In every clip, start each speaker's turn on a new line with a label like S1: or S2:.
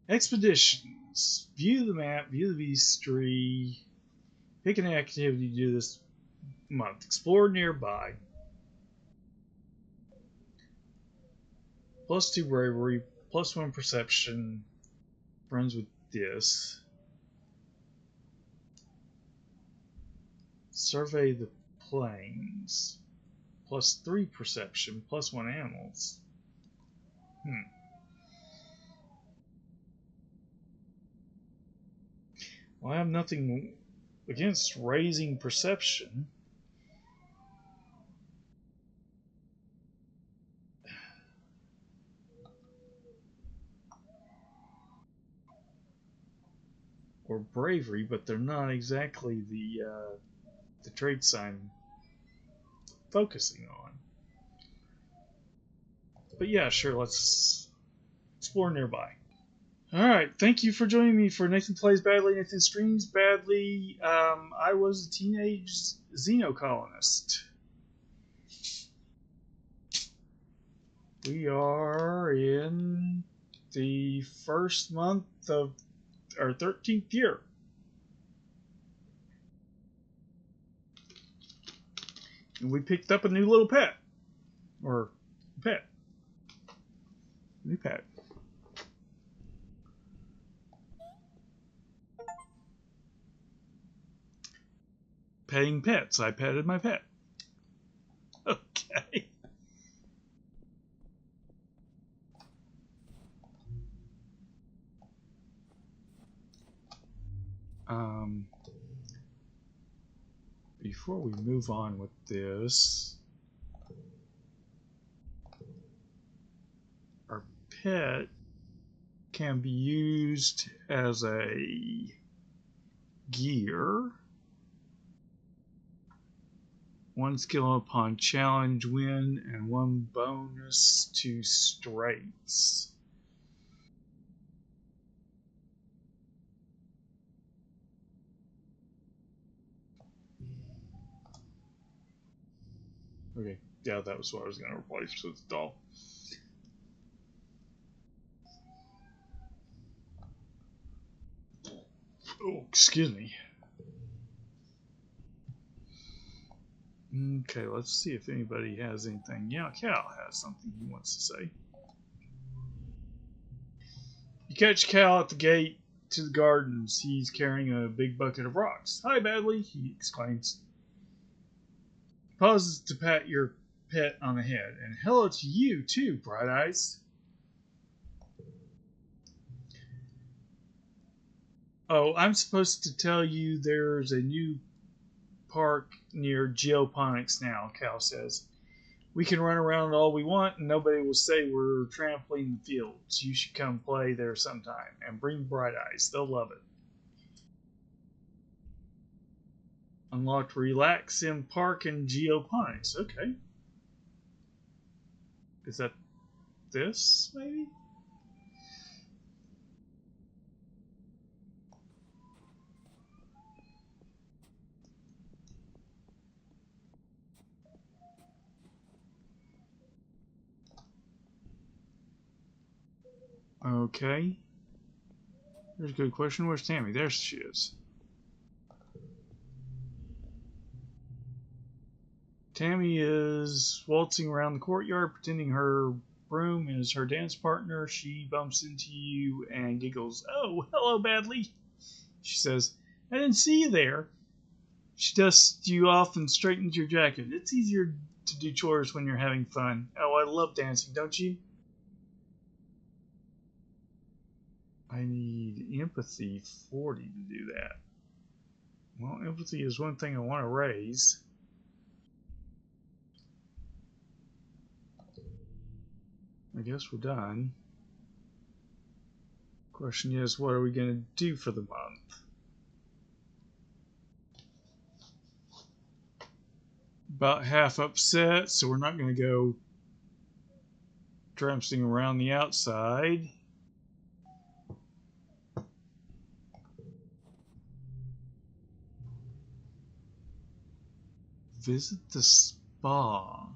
S1: Expeditions. View the map, view the beast tree. Pick an activity to do this month. Explore nearby. +2 bravery, +1 perception. Runs with this. Survey the plains. +3 perception, +1 animals. Well, I have nothing against raising perception. Or bravery, but they're not exactly the traits I'm focusing on. But yeah, sure, let's explore nearby. Alright, thank you for joining me for Nathan Plays Badly, Nathan Streams Badly. I was a teenage Exocolonist. We are in the first month of our 13th year. And we picked up a new little pet. Or pet. New pet. Petting pets. I petted my pet. Okay. Before we move on with this, our pet can be used as a gear. 1 skill upon challenge win and 1 bonus to straights. Okay, yeah, that was what I was going to replace with the doll. Oh, excuse me. Okay, let's see if anybody has anything. Yeah, Cal has something he wants to say. You catch Cal at the gate to the gardens. He's carrying a big bucket of rocks. Hi, Badly, he exclaims. Pauses to pat your pet on the head. And hello to you, too, Bright Eyes. Oh, I'm supposed to tell you there's a new park near Geoponics now, Cal says. We can run around all we want and nobody will say we're trampling the fields. You should come play there sometime and bring Bright Eyes. They'll love it. Unlocked Relax Sim Park and Geoponics. Okay. Is that this, maybe? Okay. There's a good question. Where's Tammy? There she is. Tammy is waltzing around the courtyard, pretending her broom is her dance partner. She bumps into you and giggles. Oh, hello, Badly. She says, I didn't see you there. She dusts you off and straightens your jacket. It's easier to do chores when you're having fun. Oh, I love dancing, don't you? I need empathy 40 to do that. Well, empathy is one thing I want to raise. I guess we're done. Question is, what are we going to do for the month? About half upset, so we're not going to go tramping around the outside. Visit the spa.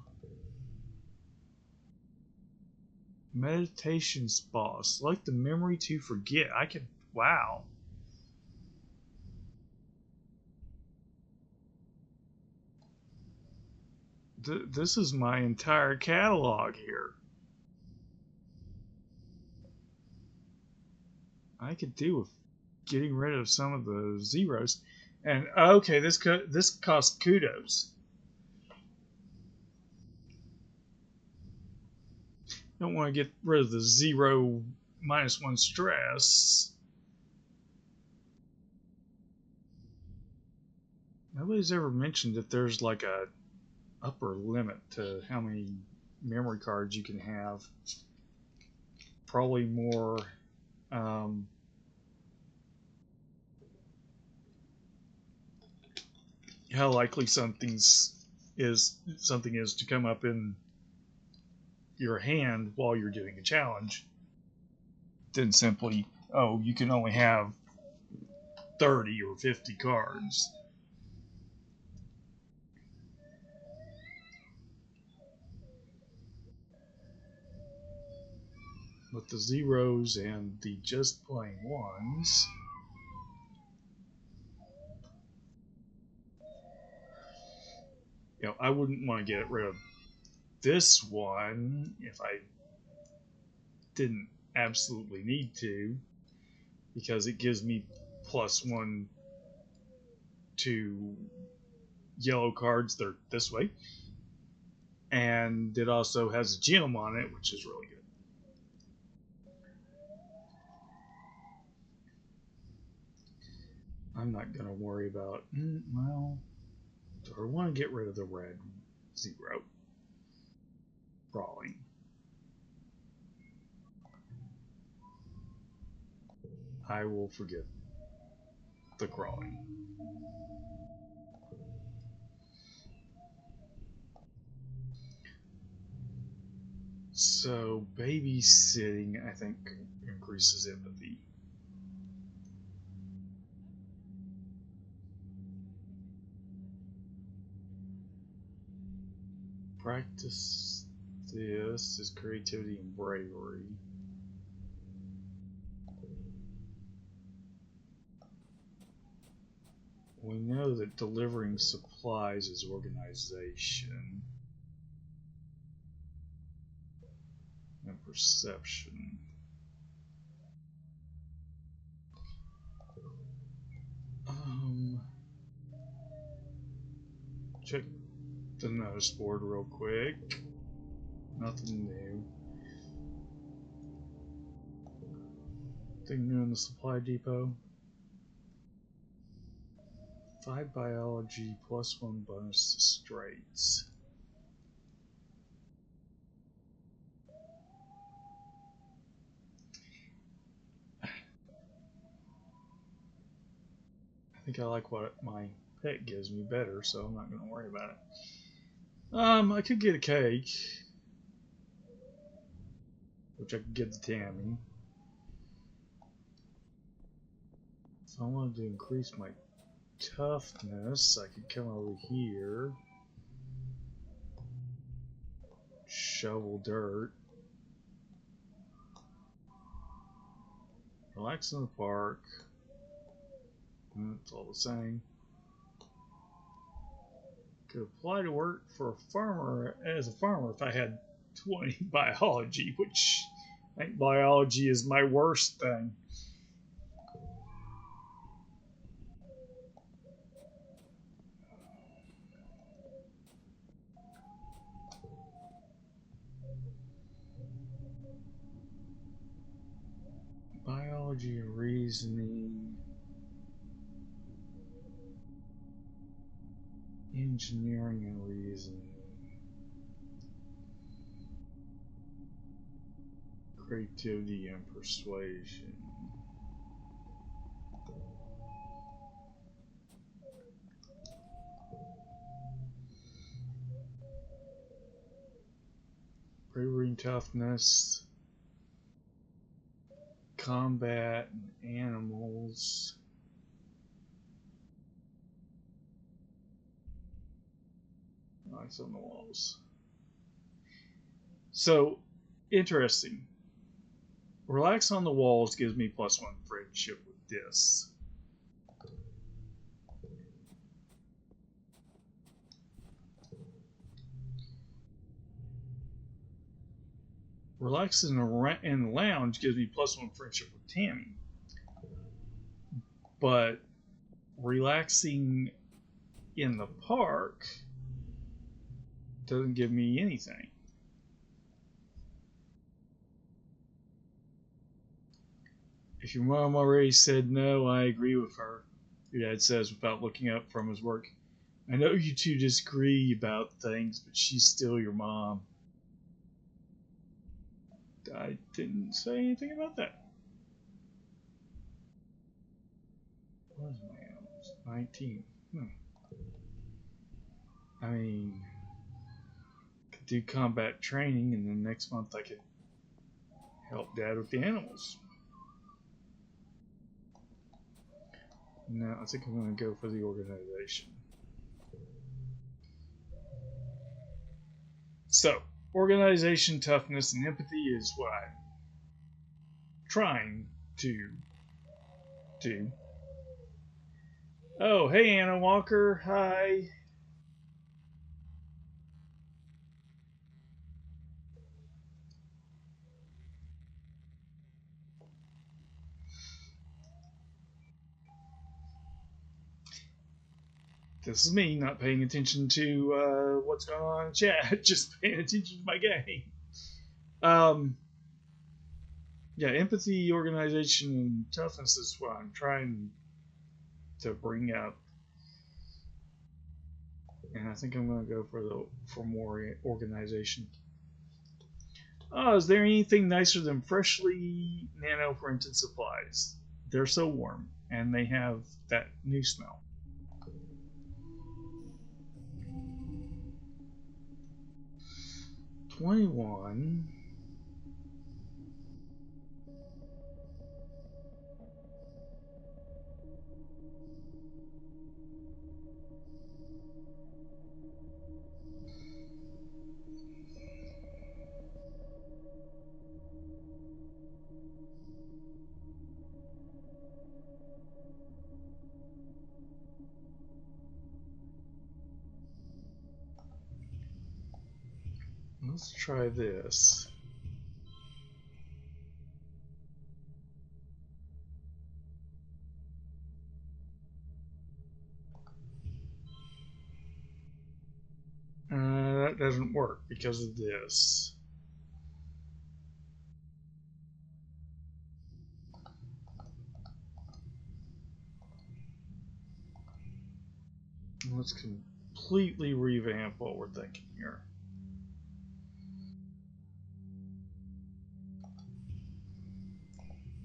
S1: Meditation spa. Select the memory to forget. I could. Wow. This is my entire catalog here. I could do with getting rid of some of the zeros. And okay, this costs kudos. Don't want to get rid of the 0 -1 stress. Nobody's ever mentioned that there's like a upper limit to how many memory cards you can have. Probably more. How likely something is to come up in your hand while you're doing a challenge than simply, oh, you can only have 30 or 50 cards. With the zeros and the just plain ones, I wouldn't want to get rid of this one if I didn't absolutely need to, because it gives me +1 to yellow cards. They're this way, and it also has a gem on it, which is really good. I'm not going to worry about, well, do I want to get rid of the red 0? Brawling. I will forget the crawling. So babysitting, I think, increases empathy. Practice this is creativity and bravery. We know that delivering supplies is organization and perception. Check the notice board real quick. Nothing new. Thing new in the supply depot. 5 biology +1 bonus to straights. I think I like what my pet gives me better, so I'm not going to worry about it. I could get a cake, which I could give to Tammy. If I wanted to increase my toughness, I could come over here, shovel dirt, relax in the park. It's all the same. Could apply to work for a farmer as a farmer if I had 20 biology, which I think biology is my worst thing. Biology and reasoning. Engineering and reasoning. Creativity and persuasion. Bravery and toughness. Combat and animals. Lights on the walls. So, Interesting. Relax on the walls gives me +1 friendship with this. Relax in the lounge gives me +1 friendship with Tammy. But relaxing in the park doesn't give me anything. If your mom already said no, I agree with her, your dad says without looking up from his work. I know you two disagree about things, but she's still your mom. I didn't say anything about that. What was my age? 19. I mean, could do combat training, and then next month I could help Dad with the animals. No, I think I'm going to go for the organization. So, organization, toughness, and empathy is what I'm trying to do. Oh, hey, Anna Walker. Hi. This is me not paying attention to what's going on in chat, just paying attention to my game. Yeah, empathy, organization, and toughness is what I'm trying to bring up. And I think I'm going to go for more organization. Oh, is there anything nicer than freshly nano-printed supplies? They're so warm, and they have that new smell. $21. Let's try this. That doesn't work because of this. Let's completely revamp what we're thinking here.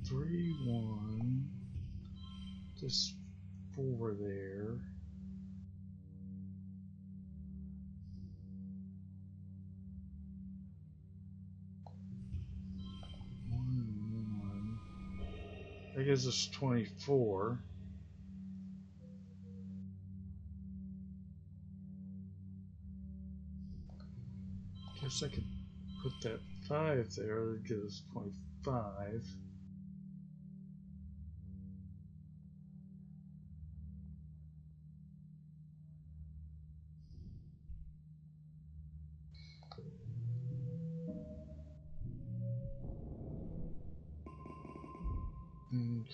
S1: Three, 1. Just 4 there. That gives us 24. Guess I could put that 5 there. That gives us 25.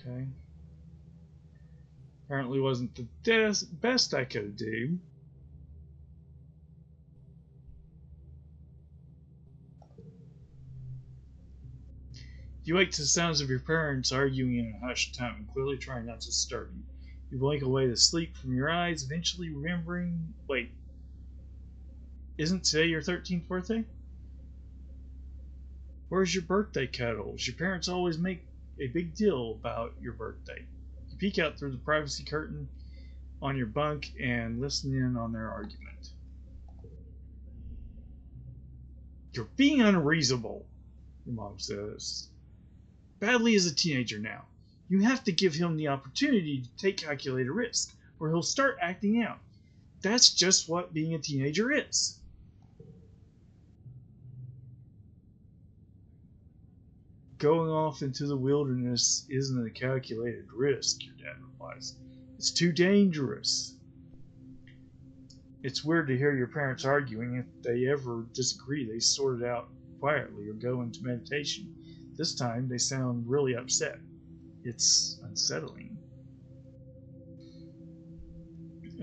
S1: Okay. Apparently wasn't the best I could do. You wake to the sounds of your parents arguing in a hushed tone, clearly trying not to disturb you. You blink away the sleep from your eyes, eventually remembering, wait, isn't today your 13th birthday? Where's your birthday cuddles? Your parents always make a big deal about your birthday. You peek out through the privacy curtain on your bunk and listen in on their argument. You're being unreasonable, your mom says. Badly is a teenager now. You have to give him the opportunity to take calculated risk, or he'll start acting out. That's just what being a teenager is. Going off into the wilderness isn't a calculated risk, your dad replies. It's too dangerous. It's weird to hear your parents arguing. If they ever disagree, they sort it out quietly or go into meditation. This time, they sound really upset. It's unsettling.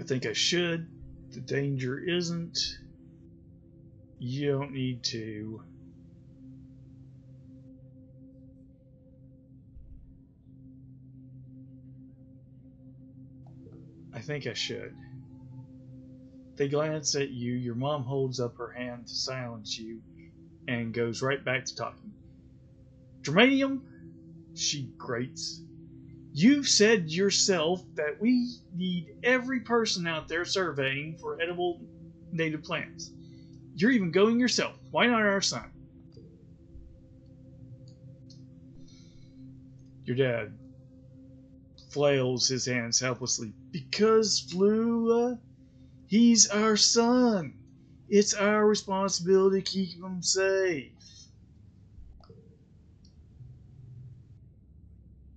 S1: I think I should. The danger isn't. You don't need to. I think I should. They glance at you. Your mom holds up her hand to silence you and goes right back to talking. Germanium, she grates. You've said yourself that we need every person out there surveying for edible native plants. You're even going yourself. Why not our son? Your dad flails his hands helplessly. Because, Flula, he's our son. It's our responsibility to keep him safe.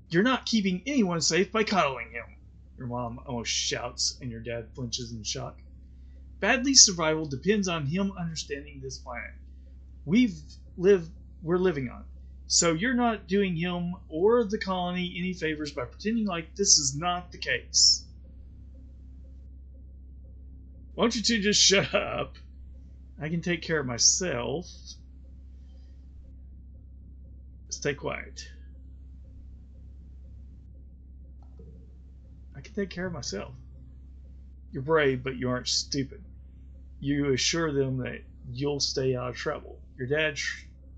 S1: You're not keeping anyone safe by coddling him, your mom almost shouts, and your dad flinches in shock. Badly's survival depends on him understanding this planet we're living on. So you're not doing him or the colony any favors by pretending like this is not the case. Why don't you two just shut up? I can take care of myself. Stay quiet. I can take care of myself. You're brave, but you aren't stupid. You assure them that you'll stay out of trouble. Your dad's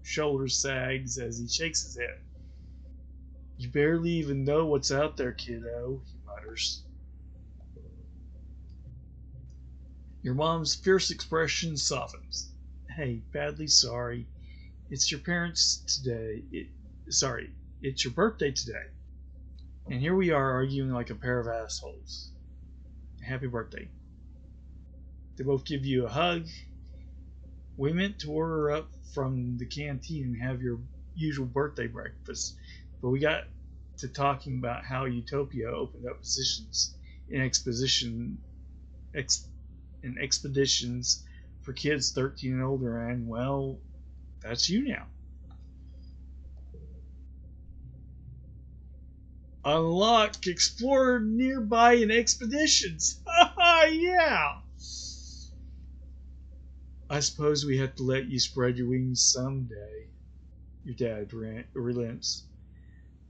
S1: shoulder sags as he shakes his head. You barely even know what's out there, kiddo, he mutters. Your mom's fierce expression softens. Hey, badly sorry. It's your parents today. It's your birthday today. And here we are arguing like a pair of assholes. Happy birthday. They both give you a hug. We meant to order up from the canteen and have your usual birthday breakfast, but we got to talking about how Utopia opened up positions in expeditions for kids 13 and older, and well, that's you now. Unlock explore nearby in expeditions. Yeah. I suppose we have to let you spread your wings someday. Your dad relents.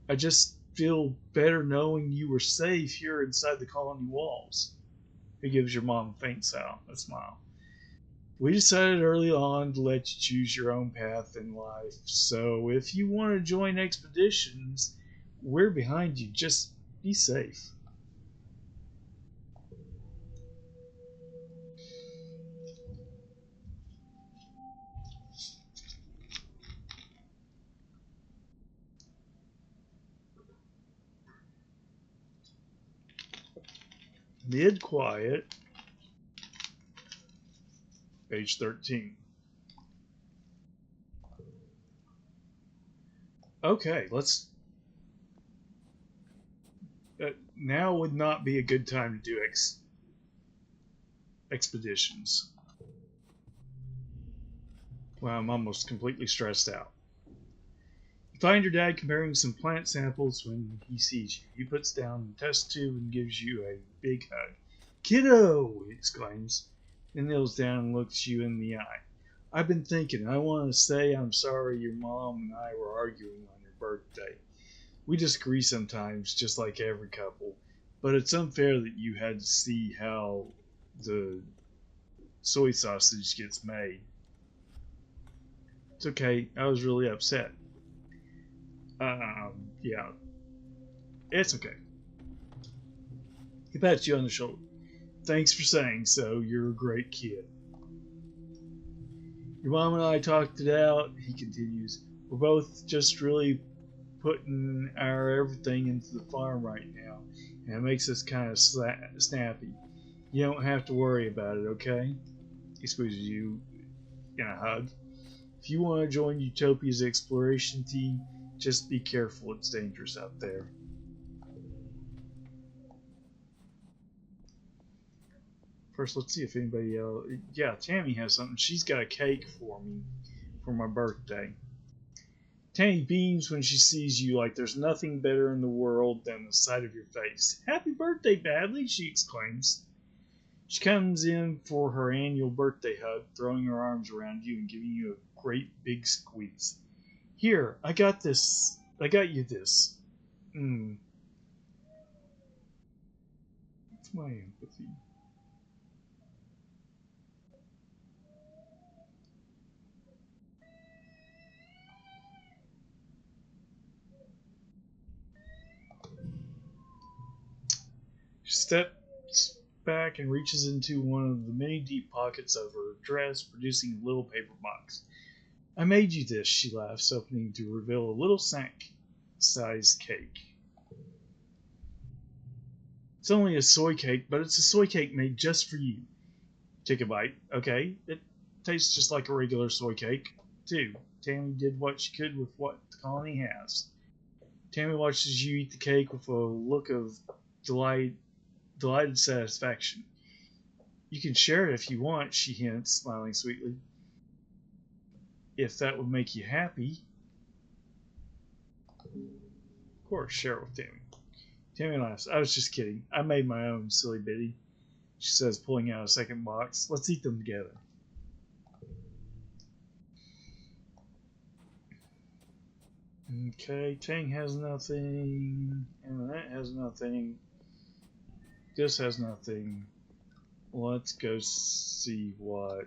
S1: I just feel better knowing you were safe here inside the colony walls. He gives your mom a faint smile. We decided early on to let you choose your own path in life, so if you want to join expeditions, we're behind you. Just be safe. Mid-quiet, page 13. Okay, let's... now would not be a good time to do expeditions. Well, I'm almost completely stressed out. You find your dad comparing some plant samples when he sees you. He puts down the test tube and gives you a big hug. Kiddo, he exclaims, then kneels down and looks you in the eye. I've been thinking, I want to say I'm sorry your mom and I were arguing on your birthday. We disagree sometimes, just like every couple, but it's unfair that you had to see how the soy sausage gets made. It's okay, I was really upset. Yeah, it's okay. He pats you on the shoulder. Thanks for saying so, you're a great kid. Your mom and I talked it out, he continues. We're both just really putting our everything into the farm right now, and it makes us kind of snappy. You don't have to worry about it, okay? He squeezes you in a hug. If you want to join Utopia's exploration team, Just be careful, it's dangerous out there. First, let's see if anybody else... Yeah, Tammy has something. She's got a cake for me for my birthday. Tammy beams when she sees you like there's nothing better in the world than the sight of your face. Happy birthday, Badly, she exclaims. She comes in for her annual birthday hug, throwing her arms around you and giving you a great big squeeze. Here, I got this. I got you this. It's my empathy. She steps back and reaches into one of the many deep pockets of her dress, producing a little paper box. I made you this, she laughs, opening to reveal a little snack-sized cake. It's only a soy cake, but it's a soy cake made just for you. Take a bite, okay? It tastes just like a regular soy cake, too. Tammy did what she could with what the colony has. Tammy watches you eat the cake with a look of delighted satisfaction. You can share it if you want, she hints, smiling sweetly. If that would make you happy. Of course, share it with Tammy. Tammy laughs. I was just kidding. I made my own, silly bitty, she says, pulling out a second box. Let's eat them together. Okay, Tang has nothing. Annette has nothing. This has nothing. Let's go see what...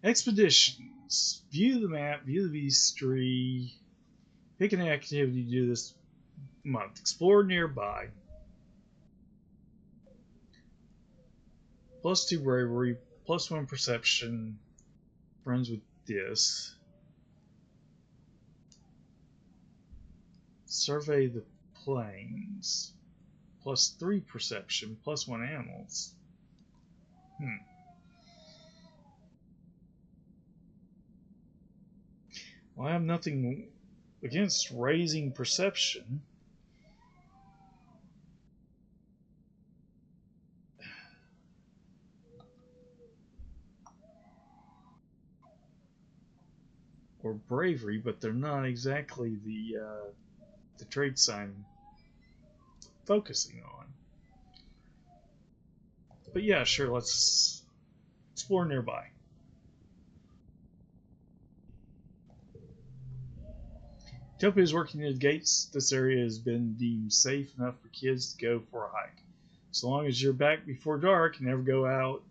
S1: Expeditions. View the map, view the beast tree. Pick an activity to do this month. Explore nearby. +2 bravery, +1 perception. Friends with this. Survey the plains. +3 perception, +1 animals. Well, I have nothing against raising perception. Or bravery, but they're not exactly the traits I'm focusing on. But yeah, sure, let's explore nearby. Utopia is working near the gates. This area has been deemed safe enough for kids to go for a hike. So long as you're back before dark and never go out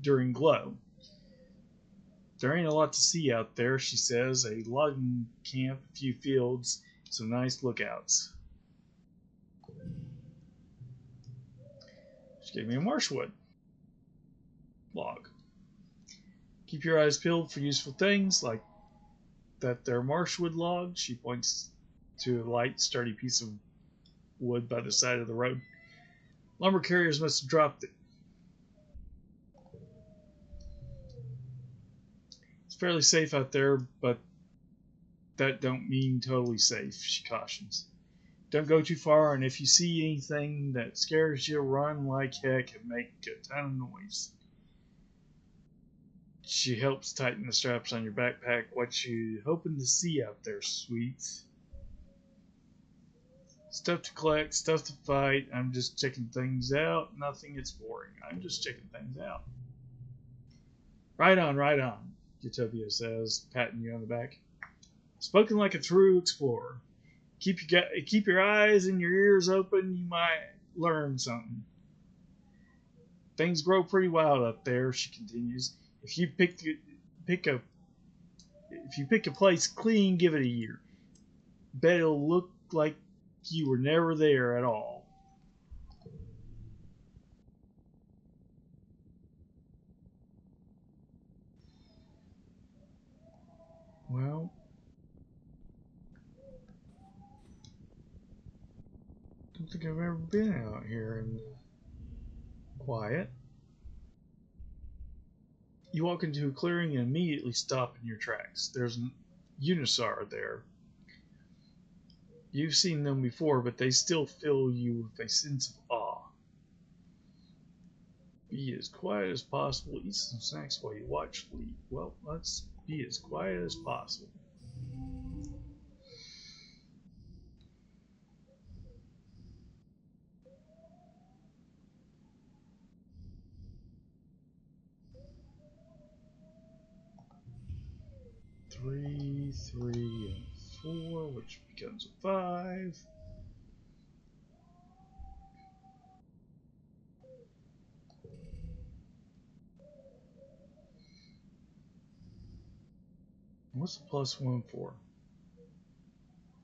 S1: during glow. There ain't a lot to see out there, she says. A logging camp, a few fields, some nice lookouts. She gave me a marshwood log. Keep your eyes peeled for useful things like that there marshwood log. She points to a light, sturdy piece of wood by the side of the road. Lumber carriers must have dropped it. It's fairly safe out there, but that don't mean totally safe, she cautions. Don't go too far, and if you see anything that scares you, run like heck and make a ton of noise. She helps tighten the straps on your backpack. What you hoping to see out there, sweets? Stuff to collect, stuff to fight. I'm just checking things out. Nothing gets boring. I'm just checking things out. Right on, Utopia says, patting you on the back. Spoken like a true explorer. Keep your eyes and your ears open. You might learn something. Things grow pretty wild up there, she continues. If you pick a place clean, give it a year. Bet it'll look like you were never there at all. Well, I don't think I've ever been out here and quiet. You walk into a clearing and immediately stop in your tracks. There's a Unisar there. You've seen them before, but they still fill you with a sense of awe. Be as quiet as possible. Eat some snacks while you watch Lee. Well, let's be as quiet as possible. Three, and 4, which becomes a 5. What's the +1 for?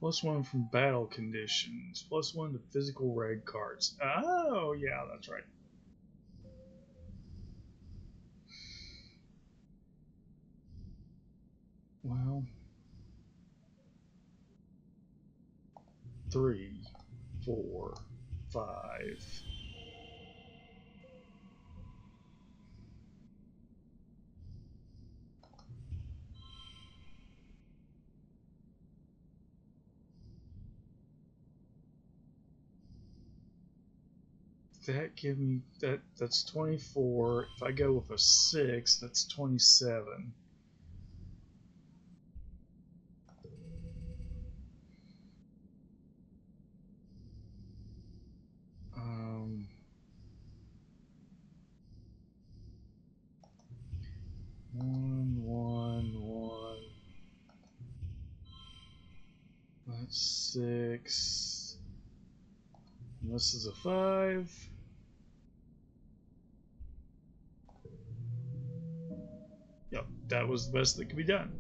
S1: +1 from battle conditions. +1 to physical red cards. Oh, yeah, that's right. Well, 3, 4, 5. That give me that's 24. If I go with a 6, that's 27. Um, 1, 1, 1. That's 6. And this is a 5. Yep, that was the best that could be done.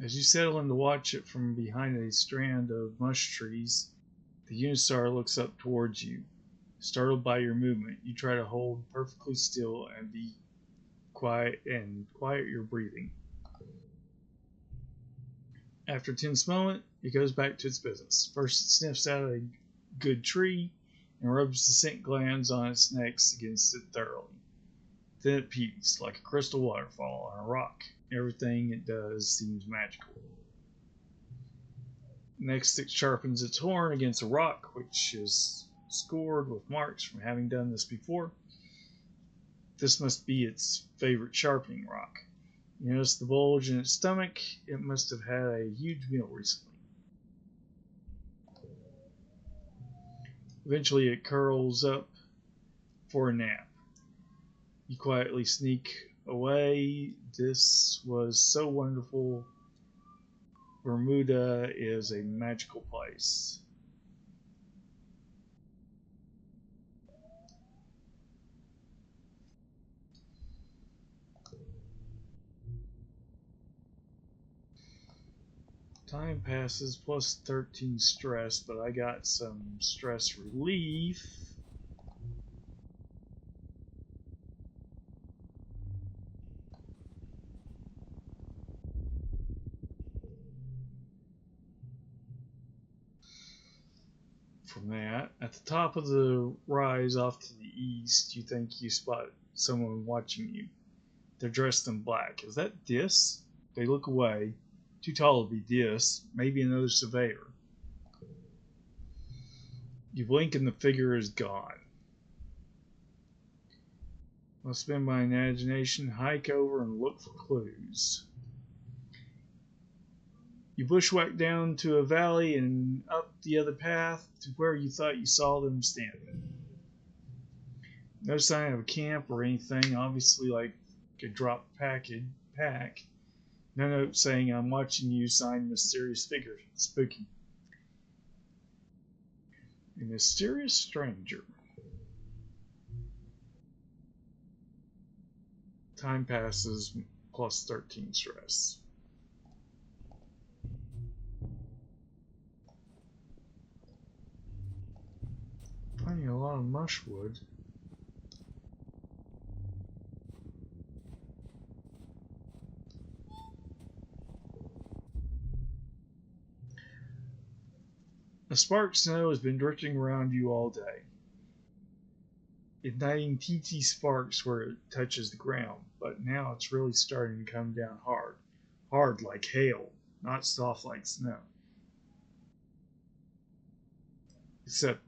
S1: As you settle in to watch it from behind a strand of mush trees, the Unisar looks up towards you. Startled by your movement, you try to hold perfectly still and be quiet your breathing. After a tense moment, it goes back to its business. First, it sniffs out a good tree and rubs the scent glands on its neck against it thoroughly. Then it pees like a crystal waterfall on a rock. Everything it does seems magical. Next, it sharpens its horn against a rock, which is scored with marks from having done this before. This must be its favorite sharpening rock. You notice the bulge in its stomach. It must have had a huge meal recently. Eventually, it curls up for a nap. You quietly sneak away. This was so wonderful. Bermuda is a magical place. Time passes plus 13 stress, but I got some stress relief. From that, at the top of the rise off to the east, you think you spot someone watching you. They're dressed in black. Is that Dis? They look away. Too tall to be Dis. Maybe another surveyor. You blink and the figure is gone. I'll spend my imagination, hike over, and look for clues. You bushwhack down to a valley and up the other path to where you thought you saw them standing. No sign of a camp or anything, obviously like a drop pack. No note saying I'm watching you, signed mysterious figure. Spooky. A mysterious stranger. Time passes plus 13 stress. Finding a lot of mushwood. A spark snow has been drifting around you all day. igniting teensy sparks where it touches the ground, but now it's really starting to come down hard. Hard like hail, not soft like snow. Except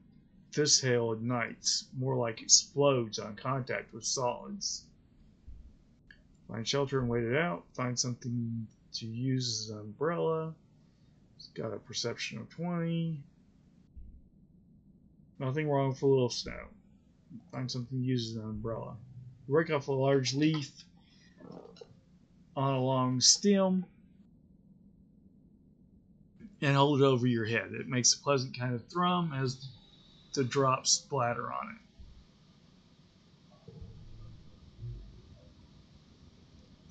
S1: this hail ignites, more like explodes on contact with solids. Find shelter and wait it out. Find something to use as an umbrella. It's got a perception of 20. Nothing wrong with a little snow. Find something to use as an umbrella. Rake off a large leaf on a long stem and hold it over your head. It makes a pleasant kind of thrum as the drops splatter on it.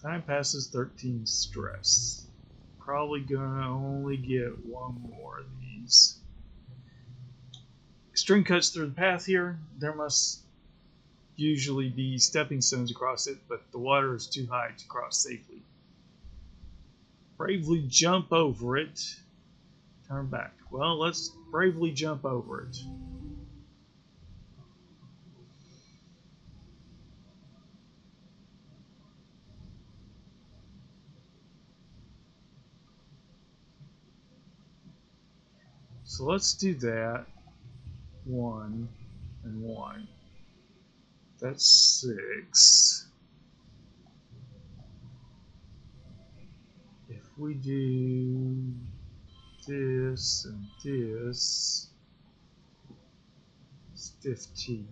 S1: Time passes 13 stress. Probably gonna only get one more of these. String cuts through the path here. There must usually be stepping stones across it, but the water is too high to cross safely. Bravely jump over it. Turn back. Well, let's bravely jump over it. So let's do that. 1 and 1. That's 6. If we do this and this, it's 15.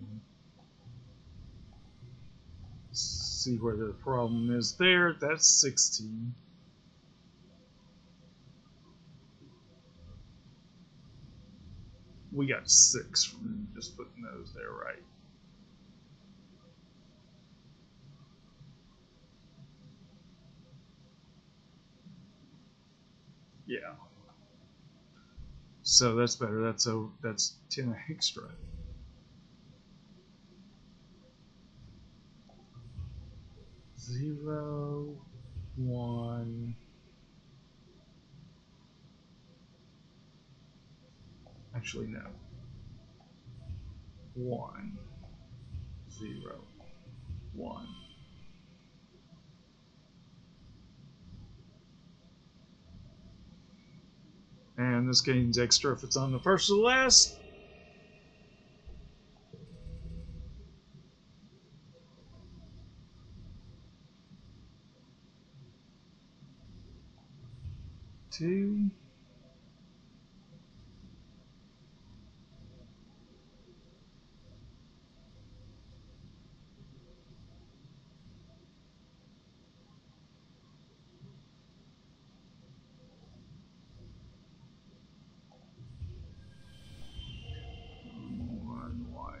S1: See where the problem is there. That's 16. We got 6 from just putting those there, right? Yeah. So that's better. That's 10 extra. Zero, 1. Actually, no. 1, 0, 1. And this gains extra if it's on the first or the last. Two. One.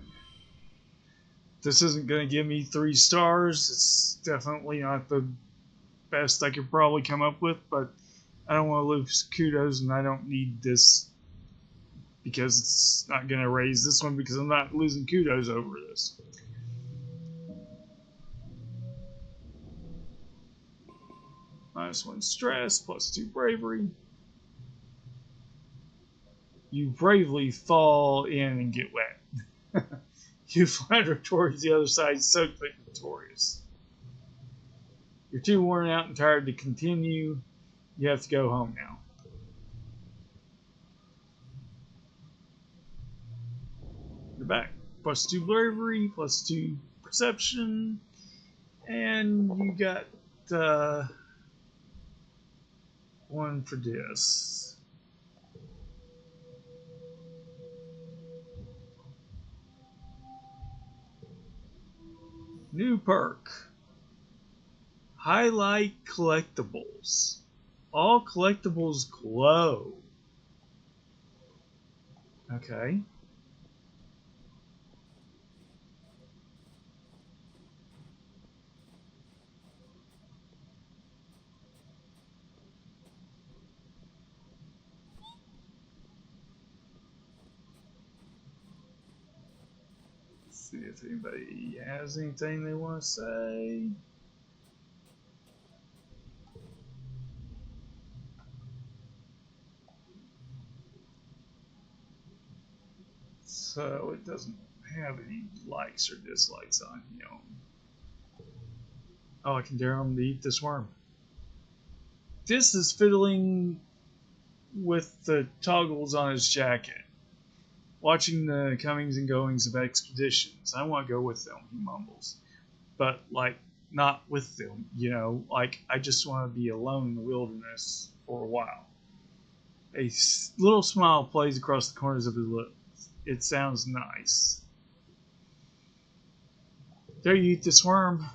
S1: This isn't going to give me 3 stars. It's definitely not the best I could probably come up with, but I don't want to lose kudos, and I don't need this because it's not going to raise this one because I'm not losing kudos over this. -1 stress, +2 bravery. You bravely fall in and get wet. You flounder towards the other side, soaked but victorious. You're too worn out and tired to continue. You have to go home now. You're back. +2 bravery, +2 perception, and you got 1 for this. New perk. Highlight collectibles. All collectibles glow. Okay. See if anybody has anything they want to say. So it doesn't have any likes or dislikes on him. Oh, I can dare him to eat this worm. This is fiddling with the toggles on his jacket. Watching the comings and goings of expeditions. I want to go with them, he mumbles. But, like, not with them, you know? Like, I just want to be alone in the wilderness for a while. A little smile plays across the corners of his lips. It sounds nice. Dare you eat this worm?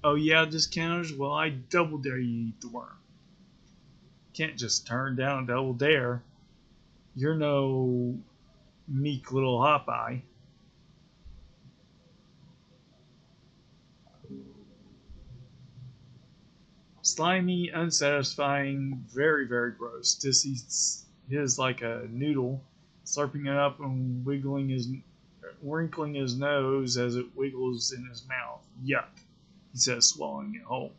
S1: Oh yeah, discounters? Well, I double dare you eat the worm. Can't just turn down a double dare. You're no meek little hop-eye. Slimy, unsatisfying, very, very gross. Just eats his like a noodle, slurping it up and wrinkling his nose as it wiggles in his mouth. Yuck, he says, swallowing it whole.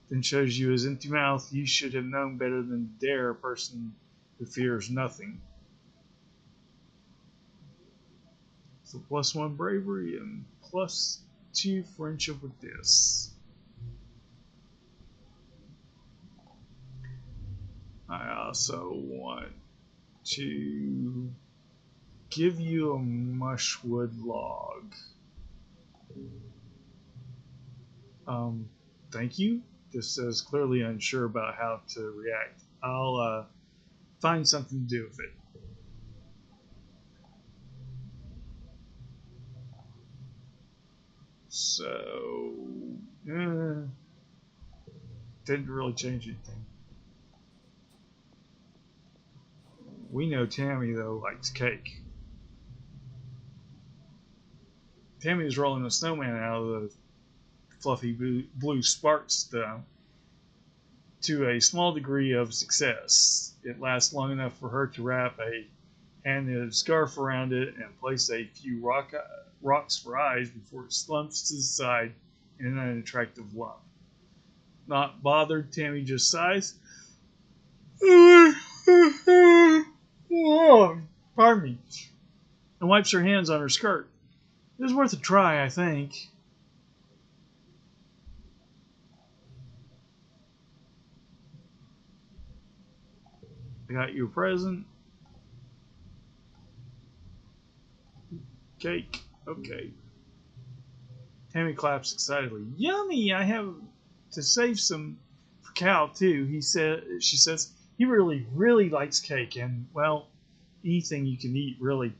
S1: Then shows you his empty mouth. You should have known better than to dare a person who fears nothing. So +1 bravery and +2 friendship with this. I also want to give you a mushwood log. Thank you. This says clearly unsure about how to react. I'll find something to do with it. So, didn't really change anything. We know Tammy, though, likes cake. Tammy is rolling a snowman out of the fluffy blue sparks to a small degree of success. It lasts long enough for her to wrap a hand-knitted scarf around it and place a few rocks for eyes before it slumps to the side in an unattractive lump. Not bothered, Tammy just sighs. Oh, pardon me. And wipes her hands on her skirt. It was worth a try, I think. I got you a present. Cake. Okay. Tammy claps excitedly. Yummy! I have to save some for Cal too. She says he really, really likes cake, and well, anything you can eat, really.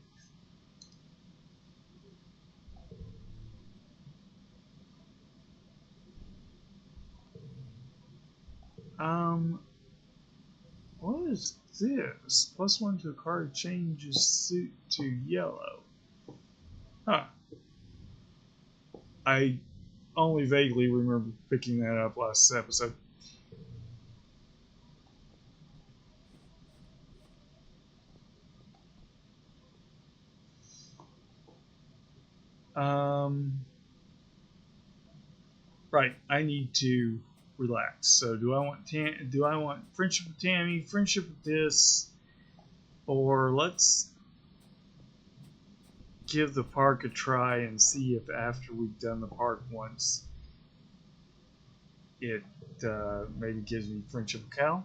S1: What is this? +1 to a card changes suit to yellow. Huh. I only vaguely remember picking that up last episode. Right. I need to relax. So do I want friendship with Tammy, friendship with this, or let's give the park a try and see if after we've done the park once, it maybe gives me friendship with Cal.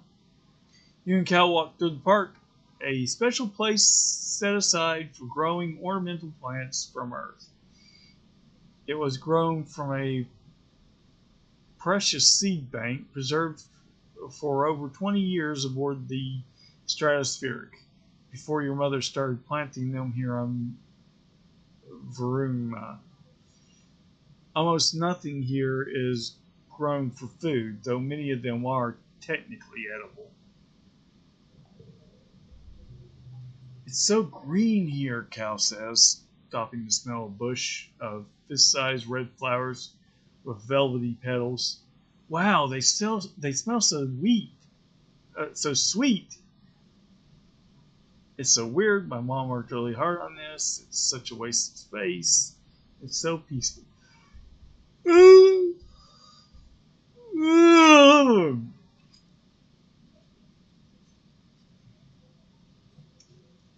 S1: You and Cal walk through the park, a special place set aside for growing ornamental plants from Earth. It was grown from a precious seed bank preserved for over 20 years aboard the Stratospheric before your mother started planting them here on Varuma. Almost nothing here is grown for food, though many of them are technically edible. It's so green here, Cal says, stopping to smell a bush of fist-sized red flowers with velvety petals. Wow, they smell so sweet. It's so weird. My mom worked really hard on this. It's such a waste of space. It's so peaceful.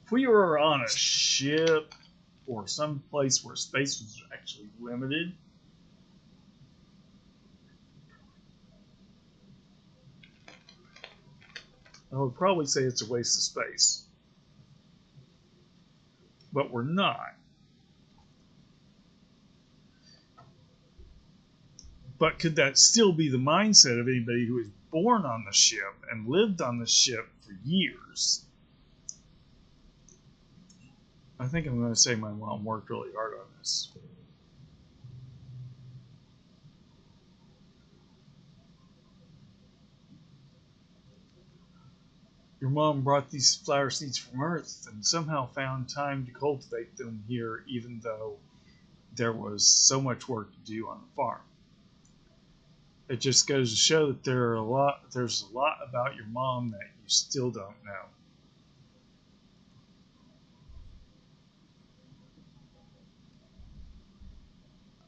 S1: If we were on a ship, or some place where space was actually limited. I would probably say it's a waste of space. But we're not. But could that still be the mindset of anybody who was born on the ship and lived on the ship for years? I think I'm going to say my mom worked really hard on this. Your mom brought these flower seeds from Earth and somehow found time to cultivate them here, even though there was so much work to do on the farm. It just goes to show that there's a lot about your mom that you still don't know.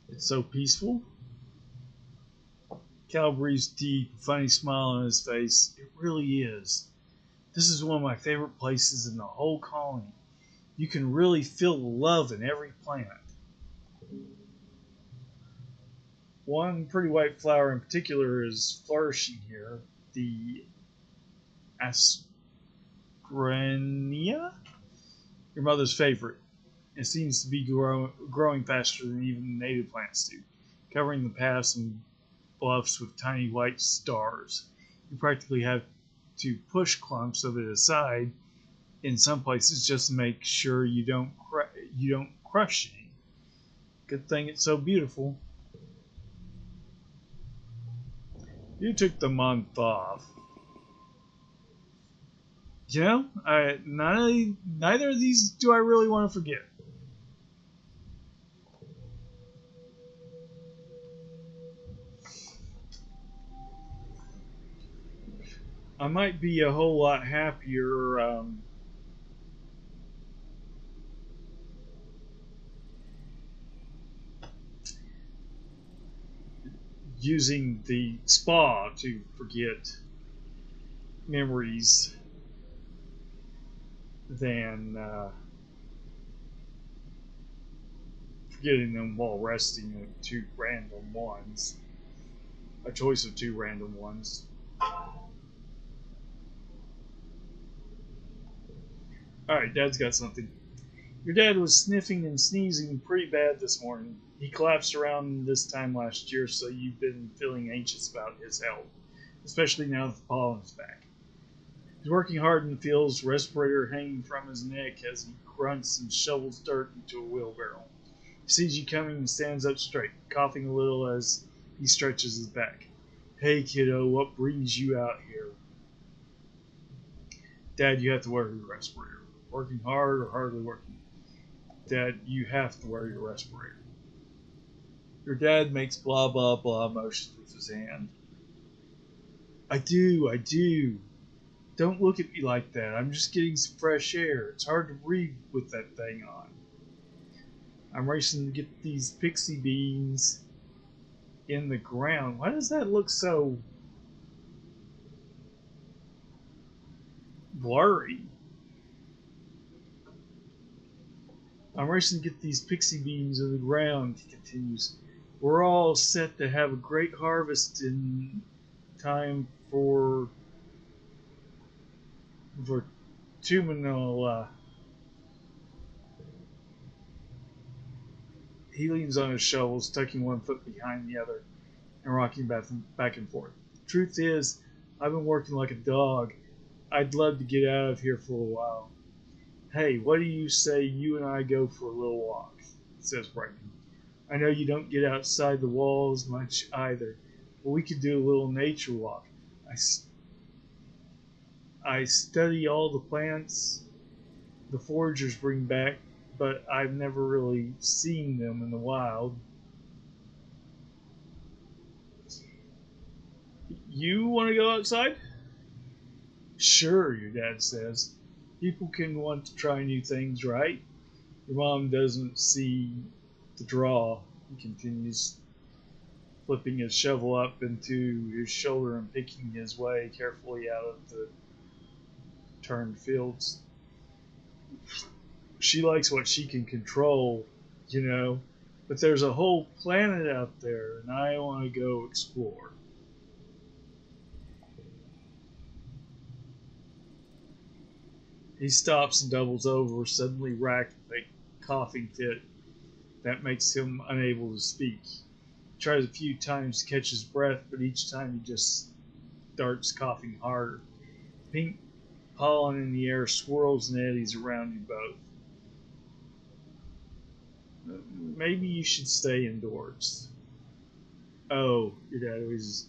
S1: It's so peaceful. Cal breathes deep, a funny smile on his face. It really is. This is one of my favorite places in the whole colony. You can really feel the love in every plant. One pretty white flower in particular is flourishing here, the Asgrenia, your mother's favorite. It seems to be growing faster than even native plants do, covering the paths and bluffs with tiny white stars. You practically have to push clumps of it aside in some places just to make sure you don't crush any. Good thing it's so beautiful. You took the month off. You know, neither of these do I really want to forget. I might be a whole lot happier using the spa to forget memories than forgetting them while resting at two random ones. A choice of two random ones. Alright, Dad's got something. Your dad was sniffing and sneezing pretty bad this morning. He collapsed around this time last year, so you've been feeling anxious about his health, especially now that the pollen's back. He's working hard in the fields, respirator hanging from his neck as he grunts and shovels dirt into a wheelbarrow. He sees you coming and stands up straight, coughing a little as he stretches his back. Hey, kiddo, what brings you out here? Dad, you have to wear your respirator. Working hard or hardly working? Dad, you have to wear your respirator. Your dad makes blah blah blah motions with his hand. I do. Don't look at me like that. I'm just getting some fresh air. It's hard to breathe with that thing on. I'm racing to get these pixie beans in the ground. Why does that look so blurry? I'm racing to get these pixie beans in the ground, he continues. We're all set to have a great harvest in time for Tuminal. He leans on his shovels, tucking one foot behind the other and rocking back and forth. Truth is, I've been working like a dog. I'd love to get out of here for a while. Hey, what do you say you and I go for a little walk? Says Brighton. I know you don't get outside the walls much either, but we could do a little nature walk. I study all the plants the foragers bring back, but I've never really seen them in the wild. You want to go outside? Sure, your dad says. People can want to try new things, right? Your mom doesn't see the draw, he continues, flipping his shovel up into his shoulder and picking his way carefully out of the turned fields. she likes what she can control, you know. But there's a whole planet out there, and I want to go explore. He stops and doubles over, suddenly racked with a coughing fit that makes him unable to speak. He tries a few times to catch his breath, but each time he just starts coughing harder. Pink pollen in the air swirls and eddies around you both. Maybe you should stay indoors. Oh, your dad always.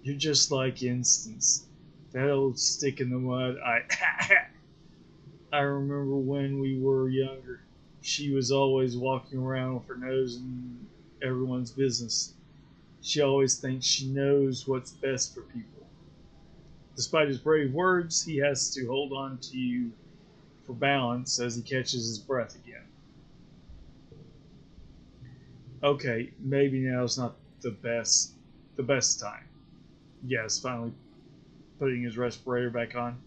S1: You're just like Instance. That old stick in the mud. I remember when we were younger. She was always walking around with her nose in everyone's business. She always thinks she knows what's best for people. Despite his brave words, he has to hold on to you for balance as he catches his breath again. Okay, maybe now's not the best time. Yes, finally putting his respirator back on.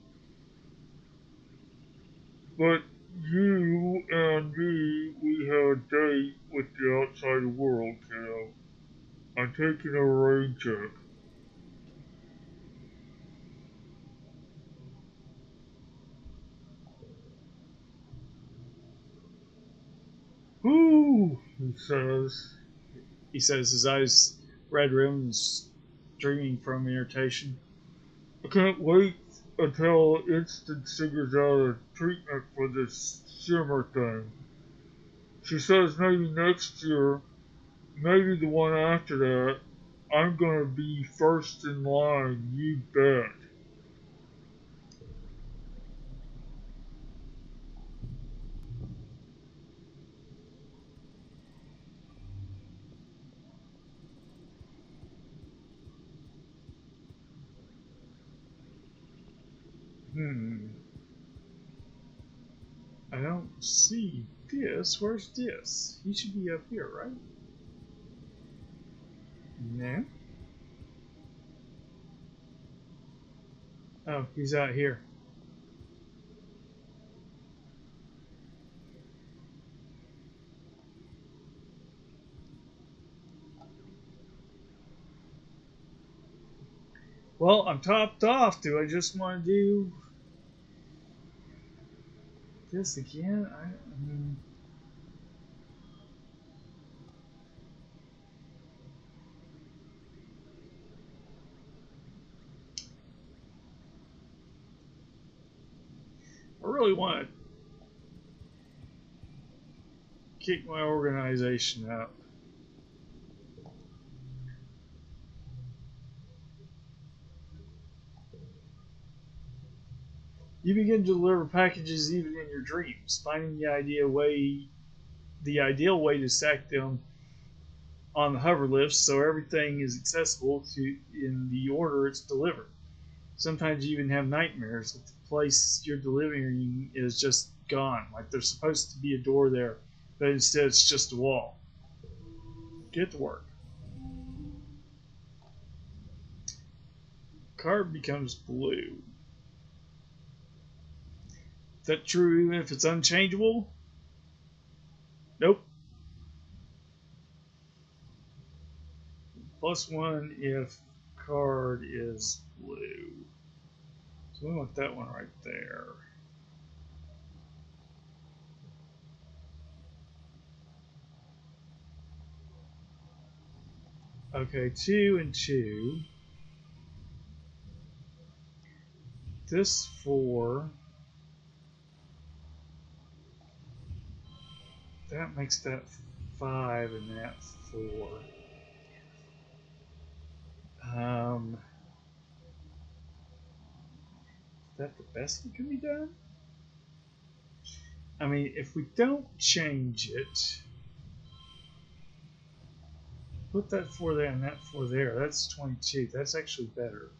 S1: But you and me, we have a date with the outside world, kiddo. I'm taking a rain check. Ooh, he says. He says, his eyes red rims streaming from irritation. I can't wait until Instance figures out a treatment for this shimmer thing. She says maybe next year, maybe the one after that, I'm gonna be first in line, you bet. Hmm. I don't see this. Where's this? He should be up here, right? No. Oh, he's out here. Well, I'm topped off. Do I just want to do this again? I mean, I really want to kick my organization up. You begin to deliver packages even in your dreams, finding the ideal way to stack them on the hover lifts so everything is accessible to in the order it's delivered. Sometimes you even have nightmares that the place you're delivering is just gone, like there's supposed to be a door there, but instead it's just a wall. Get to work. Card becomes blue. Is that true even if it's unchangeable? Nope. +1 if card is blue. So we want that one right there. Okay, 2 and 2. This 4. That makes that 5 and that 4. Is that the best that can be done? I mean, if we don't change it, put that 4 there and that 4 there. That's 22. That's actually better.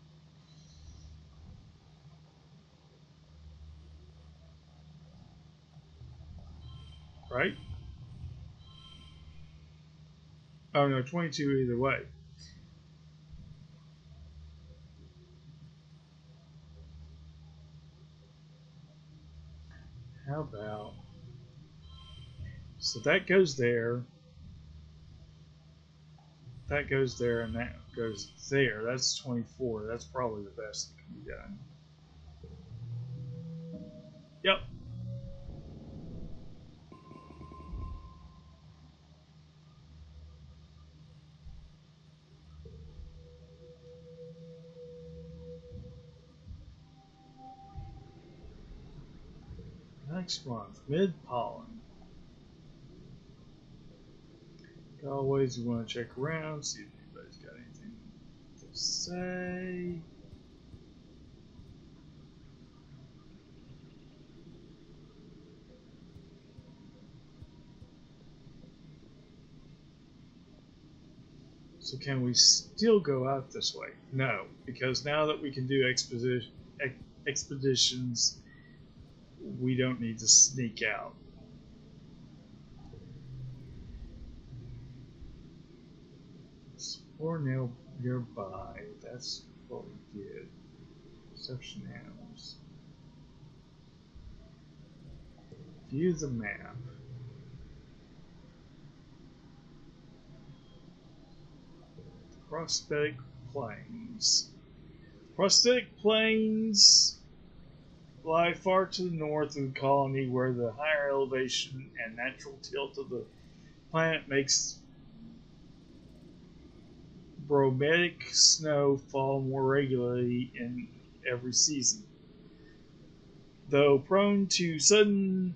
S1: Right? Oh no, 22 either way. How about So that goes there. That goes there, and that goes there. That's 24. That's probably the best that can be done. Yep. Next month, mid-pollen. Always you want to check around, see if anybody's got anything to say. So can we still go out this way? No, because now that we can do expeditions, we don't need to sneak out. Explore nearby. That's what we did. Perception animals. View the map. Prosthetic plains. Prosthetic plains lie far to the north of the colony, where the higher elevation and natural tilt of the planet makes bromatic snow fall more regularly in every season. Though prone to sudden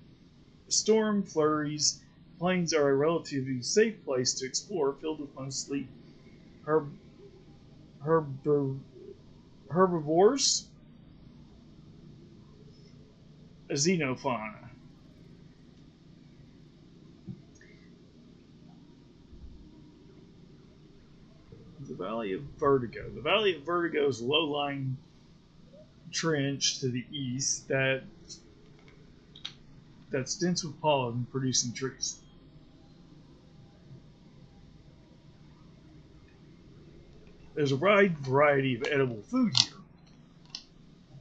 S1: storm flurries, plains are a relatively safe place to explore, filled with mostly herbivores, xenofauna. The Valley of Vertigo. The Valley of Vertigo is a low-lying trench to the east that's dense with pollen producing trees. There's a wide variety of edible food here,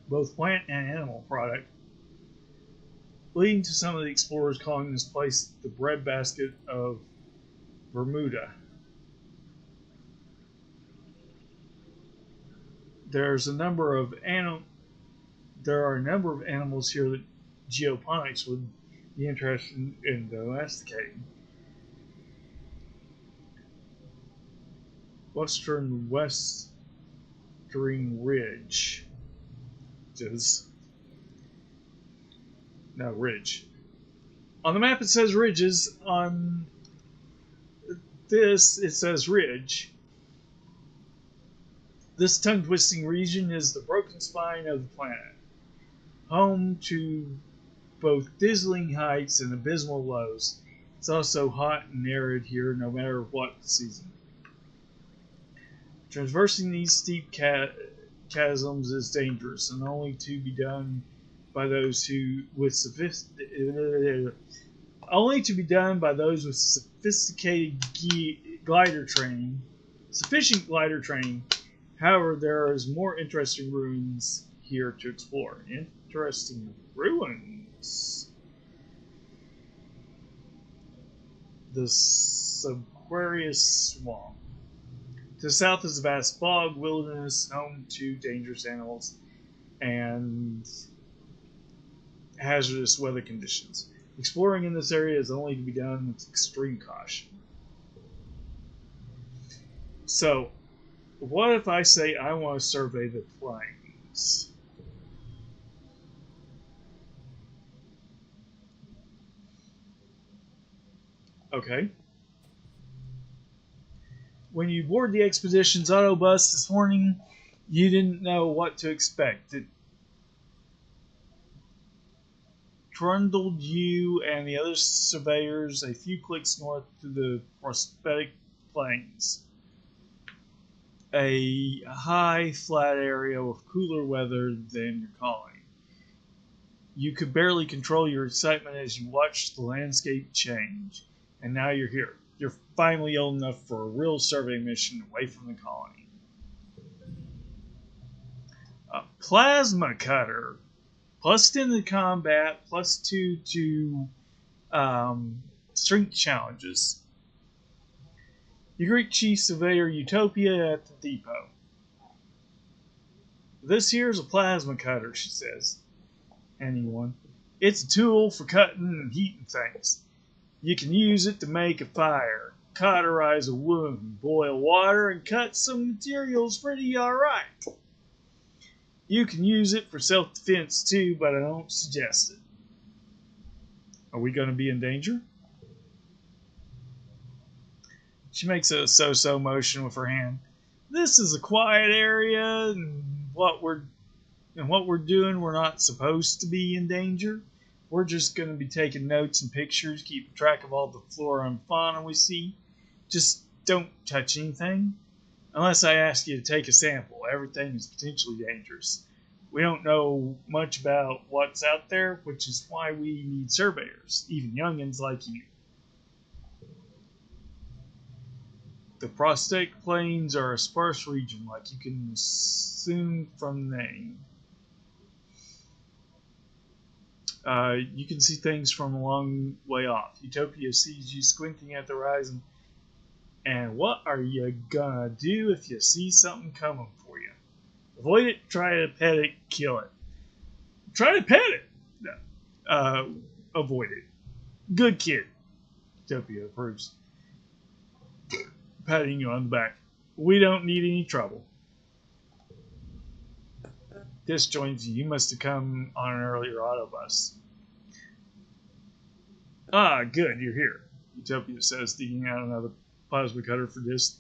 S1: both plant and animal product, leading to some of the explorers calling this place the breadbasket of Bermuda. There are a number of animals here that geoponics would be interested in domesticating. Western Ridge. Ridge. On the map it says ridges. On this it says ridge. This tongue-twisting region is the broken spine of the planet, home to both dizzying heights and abysmal lows. It's also hot and arid here, no matter what season. Traversing these steep chasms is dangerous, and only to be done by those with sophisticated sufficient glider training. However, there is more interesting ruins here to explore. Interesting ruins. The Subquarius Swamp. To the south is a vast bog wilderness home to dangerous animals and hazardous weather conditions. Exploring in this area is only to be done with extreme caution. So, what if I say I want to survey the plains? Okay. When you board the expedition's autobus this morning, you didn't know what to expect. It trundled you and the other surveyors a few clicks north to the prosthetic plains. A high, flat area with cooler weather than your colony. You could barely control your excitement as you watched the landscape change. And now you're here. You're finally old enough for a real survey mission away from the colony. A plasma cutter. +10 to combat, +2 to strength challenges. You greet Chief Surveyor Utopia at the depot. This here's a plasma cutter, she says. Anyone. It's a tool for cutting and heating things. You can use it to make a fire, cauterize a wound, boil water, and cut some materials pretty alright. You can use it for self-defense too, but I don't suggest it. Are we going to be in danger? She makes a so-so motion with her hand. This is a quiet area, and what we're doing, we're not supposed to be in danger. We're just going to be taking notes and pictures, keeping track of all the flora and fauna we see. Just don't touch anything. Unless I ask you to take a sample. Everything is potentially dangerous. We don't know much about what's out there, which is why we need surveyors, even youngins like you. The prostate plains are a sparse region, like you can assume from the name. You can see things from a long way off. Utopia sees you squinting at the horizon. And what are you gonna do if you see something coming for you? Avoid it, try to pet it, kill it. Try to pet it! No. Avoid it. Good kid. Utopia approves. Patting you on the back. We don't need any trouble. This joins you. You must have come on an earlier autobus. Ah, good, you're here. Utopia says, digging out another plasma cutter for this.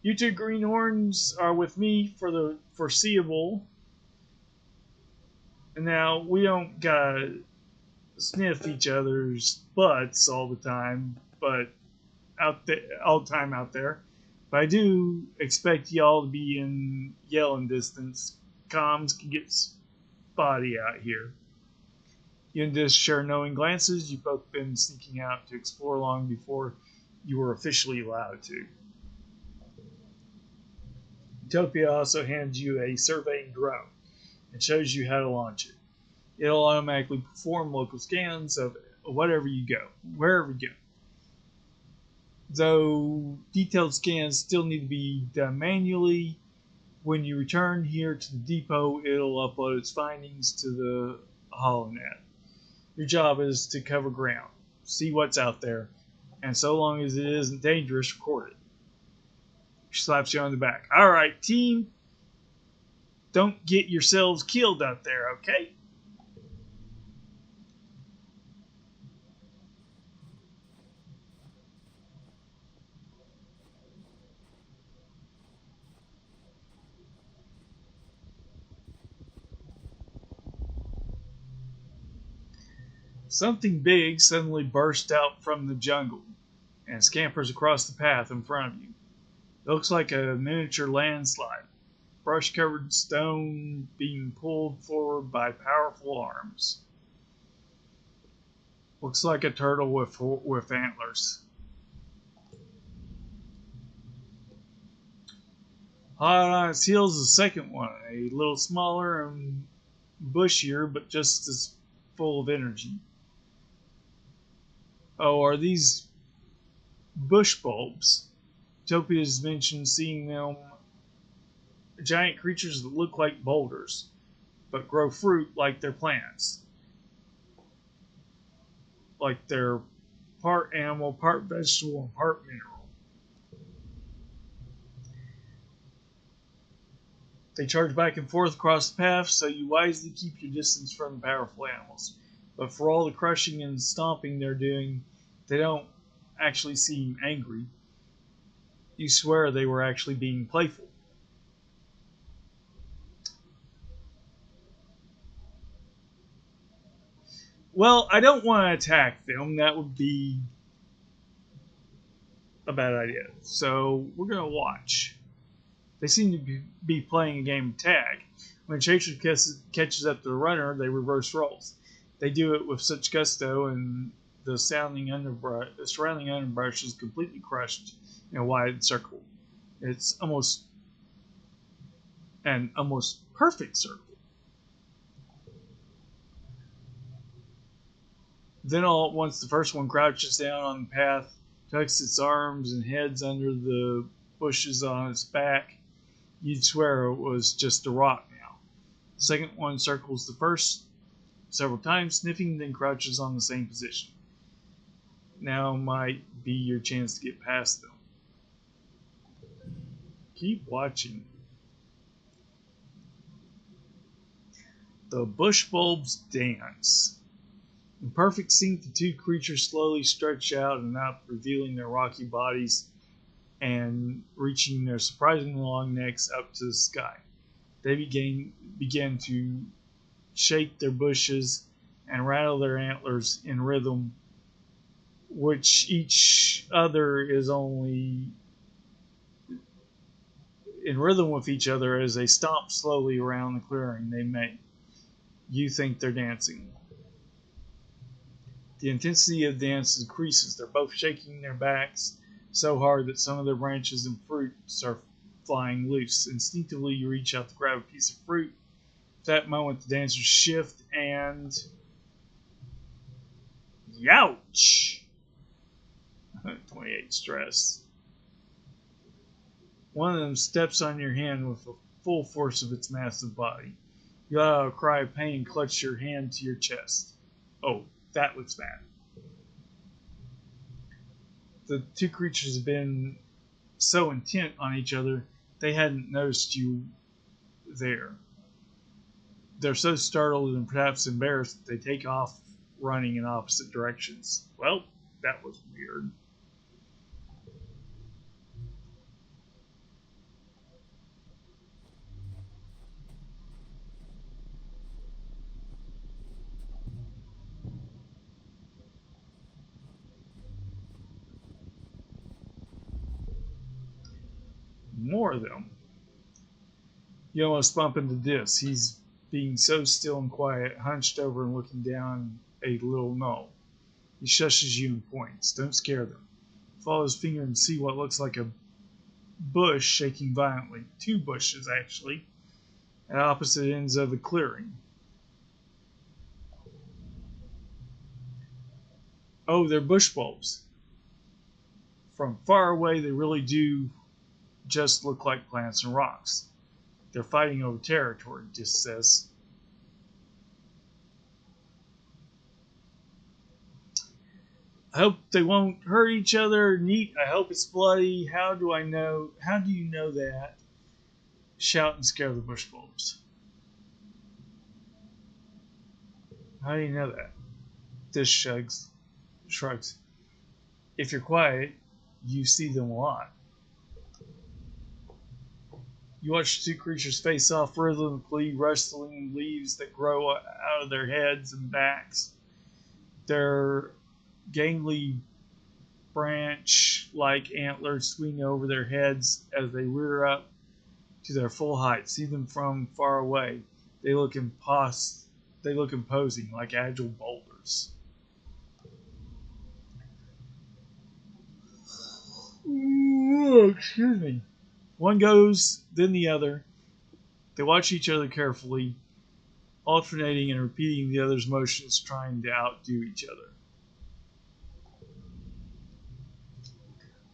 S1: You two greenhorns are with me for the foreseeable. And now, we don't gotta sniff each other's butts all the time, but all the time out there. But I do expect y'all to be in yelling distance. Comms can get spotty out here. You and this share knowing glances. You've both been sneaking out to explore long before you were officially allowed to. Utopia also hands you a surveying drone and shows you how to launch it. It'll automatically perform local scans of wherever you go. Though detailed scans still need to be done manually, when you return here to the depot, it'll upload its findings to the HoloNet. Your job is to cover ground, see what's out there, and so long as it isn't dangerous, record it. She slaps you on the back. All right, team, don't get yourselves killed out there, okay? Something big suddenly bursts out from the jungle and scampers across the path in front of you. It looks like a miniature landslide, brush-covered stone being pulled forward by powerful arms. Looks like a turtle with antlers. Hot on its heels is the second one, a little smaller and bushier, but just as full of energy. Oh, are these bush bulbs? Utopia's mentioned seeing them, giant creatures that look like boulders, but grow fruit like they're plants. Like they're part animal, part vegetable, and part mineral. They charge back and forth across the path, so you wisely keep your distance from the powerful animals. But for all the crushing and stomping they're doing, they don't actually seem angry. You swear they were actually being playful. Well, I don't want to attack them. That would be a bad idea. So we're going to watch. They seem to be playing a game of tag. When a chaser catches up to the runner, they reverse roles. They do it with such gusto, and the surrounding underbrush is completely crushed in a wide circle. It's almost perfect circle. Then all at once the first one crouches down on the path, tucks its arms and heads under the bushes on its back. You'd swear it was just a rock now. The second one circles the first several times, sniffing, then crouches on the same position. Now might be your chance to get past them. Keep watching. The bush bulbs dance. In perfect sync, the two creatures slowly stretch out and up, revealing their rocky bodies and reaching their surprisingly long necks up to the sky. They began to shake their bushes and rattle their antlers in rhythm, which each other is only in rhythm with each other as they stomp slowly around the clearing they make. You think they're dancing. The intensity of the dance increases. They're both shaking their backs so hard that some of their branches and fruits are flying loose. Instinctively, you reach out to grab a piece of fruit. At that moment, the dancers shift and... Youch! 28 stress. One of them steps on your hand with the full force of its massive body. You let out a cry of pain and clutch your hand to your chest. Oh, that looks bad. The two creatures have been so intent on each other, they hadn't noticed you there. They're so startled and perhaps embarrassed that they take off running in opposite directions. Well, that was weird. More of them. You almost bump into this. He's being so still and quiet, hunched over and looking down a little knoll. He shushes you and points. Don't scare them. Follow his finger and see what looks like a bush shaking violently. Two bushes, actually, at opposite ends of the clearing. Oh, they're bush bulbs. From far away, they really do just look like plants and rocks. They're fighting over territory, just says. I hope they won't hurt each other. Neat, I hope it's bloody. How do you know that? Shout and scare the bush bulbs. How do you know that? This shrugs. If you're quiet, you see them a lot. You watch the two creatures face off rhythmically, rustling leaves that grow out of their heads and backs. Their gangly branch-like antlers swing over their heads as they rear up to their full height. See them from far away. They look imposing, like agile boulders. Ooh, excuse me. One goes, then the other. They watch each other carefully, alternating and repeating the other's motions, trying to outdo each other.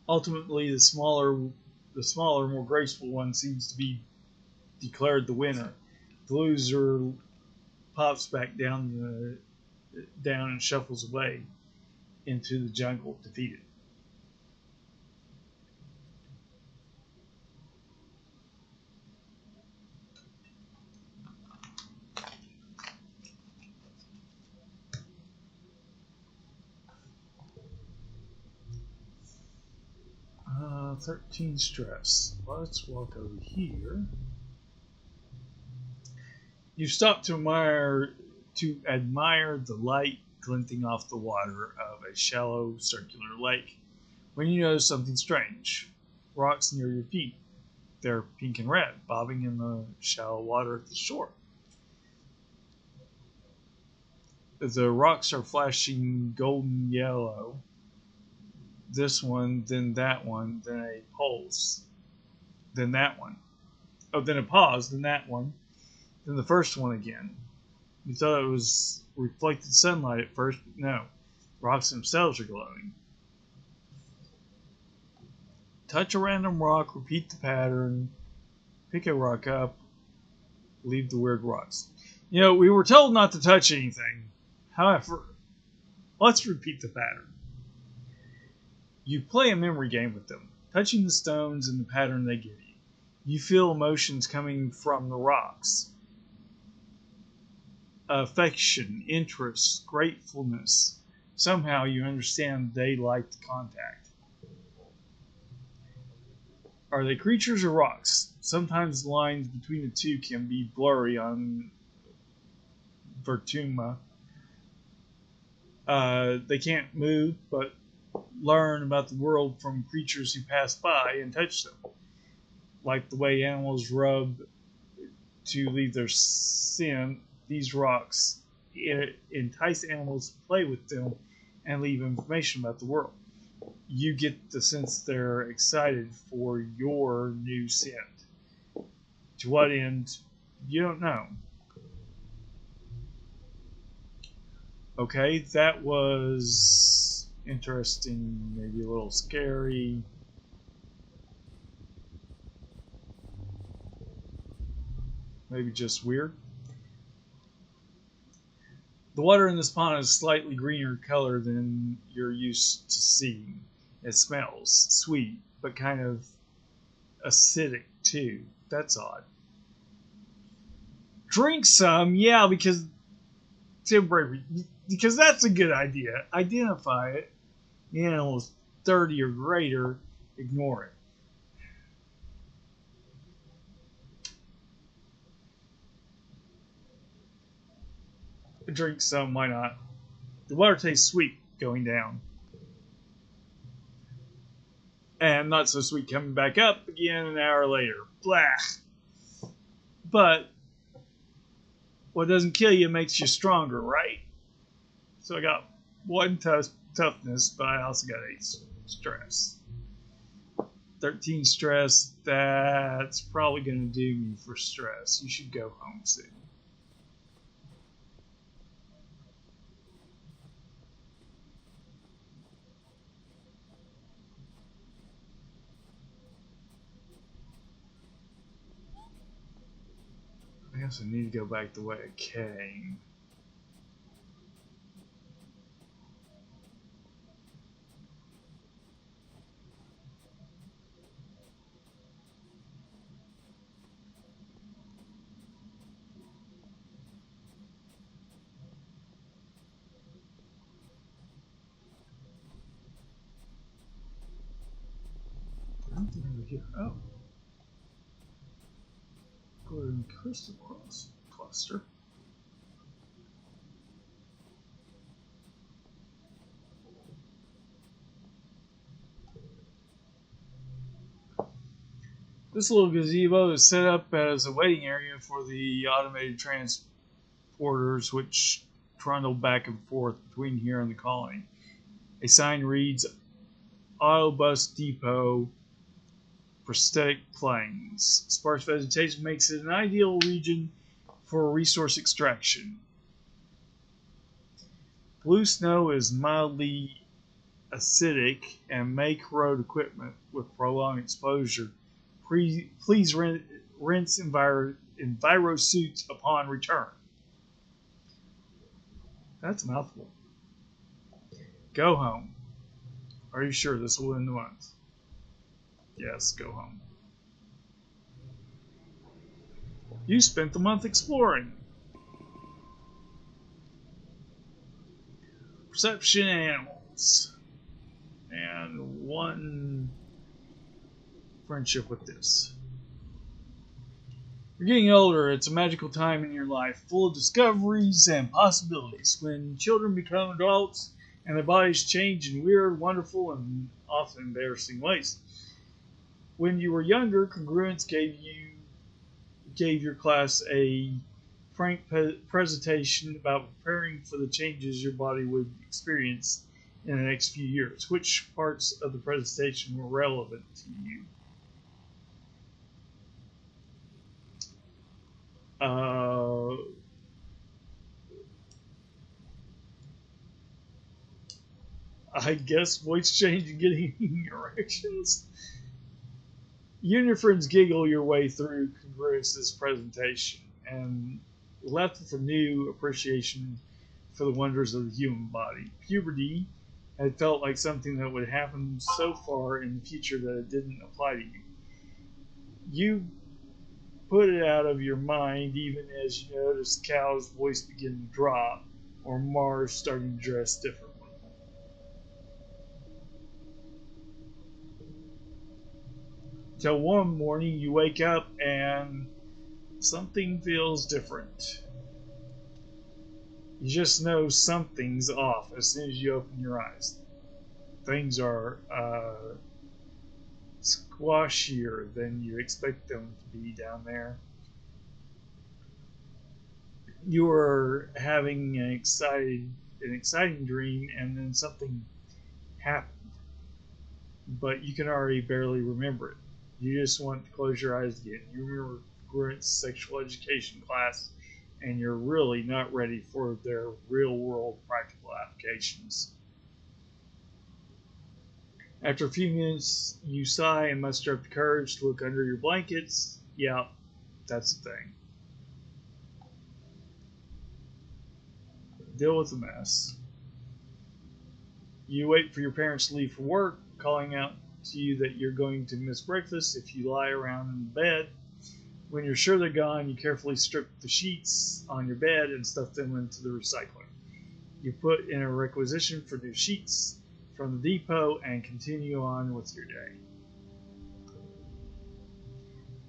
S1: Ultimately, the smaller, more graceful one seems to be declared the winner. The loser pops back down and shuffles away into the jungle, defeated. . 13 stress. Let's walk over here. You stop to admire the light glinting off the water of a shallow circular lake when you notice something strange. Rocks near your feet. They're pink and red, bobbing in the shallow water at the shore. The rocks are flashing golden yellow. This one, then that one, then a pulse, then that one. Oh, then a pause, then that one, then the first one again. You thought it was reflected sunlight at first, but no. Rocks themselves are glowing. Touch a random rock, repeat the pattern, pick a rock up, leave the weird rocks. You know, we were told not to touch anything. However, let's repeat the pattern. You play a memory game with them, touching the stones and the pattern they give you. You feel emotions coming from the rocks. Affection, interest, gratefulness. Somehow you understand they like the contact. Are they creatures or rocks? Sometimes the lines between the two can be blurry on Vertuma. They can't move, but learn about the world from creatures who pass by and touch them. Like the way animals rub to leave their scent, these rocks entice animals to play with them and leave information about the world. You get the sense they're excited for your new scent. To what end, you don't know. Okay, that was interesting, maybe a little scary. Maybe just weird. The water in this pond is slightly greener color than you're used to seeing. It smells sweet, but kind of acidic too. That's odd. Drink some, yeah, because that's a good idea. Identify it. The animal is 30 or greater. Ignore it. Drink some, why not? The water tastes sweet going down. And not so sweet coming back up again an hour later. Blah. But what doesn't kill you makes you stronger, right? So I got 1 toughness, but I also got 8 stress. 13 stress, that's probably going to do me for stress. You should go home soon. I guess I need to go back the way I came. Nothing over here. Oh. Glittering crystal cluster. This little gazebo is set up as a waiting area for the automated transporters which trundle back and forth between here and the colony. A sign reads Autobus Depot Prosthetic Plains. Sparse vegetation makes it an ideal region for resource extraction. Blue snow is mildly acidic and may corrode equipment with prolonged exposure. Please rinse enviro suits upon return. That's a mouthful. Go home. Are you sure this will end the month? Yes, go home. You spent the month exploring. Perception animals. And 1 friendship with this. You're getting older. It's a magical time in your life, full of discoveries and possibilities. When children become adults and their bodies change in weird, wonderful, and often embarrassing ways. When you were younger, congruence gave your class a frank presentation about preparing for the changes your body would experience in the next few years. Which parts of the presentation were relevant to you? I guess voice change and getting erections. You and your friends giggle your way through Congruous's presentation and left with a new appreciation for the wonders of the human body. Puberty had felt like something that would happen so far in the future that it didn't apply to you. You put it out of your mind even as you notice Cal's voice begin to drop or Mars starting to dress differently. Till one morning you wake up and something feels different. You just know something's off as soon as you open your eyes. Things are squashier than you expect them to be down there. You are having an exciting dream, and then something happened, but you can already barely remember it. You just want to close your eyes again. You remember Grant's sexual education class, and you're really not ready for their real world practical applications. After a few minutes, you sigh and muster up the courage to look under your blankets. Yeah, that's the thing. Deal with the mess. You wait for your parents to leave for work, calling out to you that you're going to miss breakfast if you lie around in bed. When you're sure they're gone, you carefully strip the sheets on your bed and stuff them into the recycler. You put in a requisition for new sheets from the depot and continue on with your day.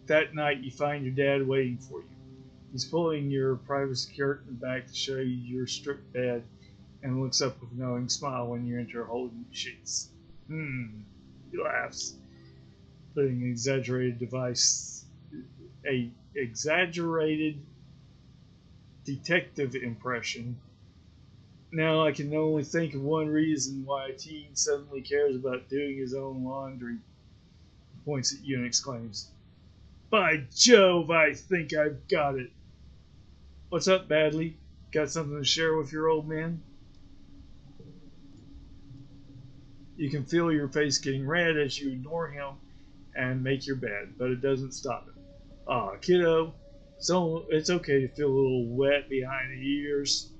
S1: That night, you find your dad waiting for you. He's pulling your privacy curtain back to show you your stripped bed and looks up with a knowing smile when you enter holding the sheets. He laughs, putting an exaggerated detective impression. Now I can only think of one reason why a teen suddenly cares about doing his own laundry. He points at you and exclaims, "By Jove, I think I've got it." What's up, Badly? Got something to share with your old man? You can feel your face getting red as you ignore him and make your bed, but it doesn't stop it. Aw, kiddo, so it's okay to feel a little wet behind the ears.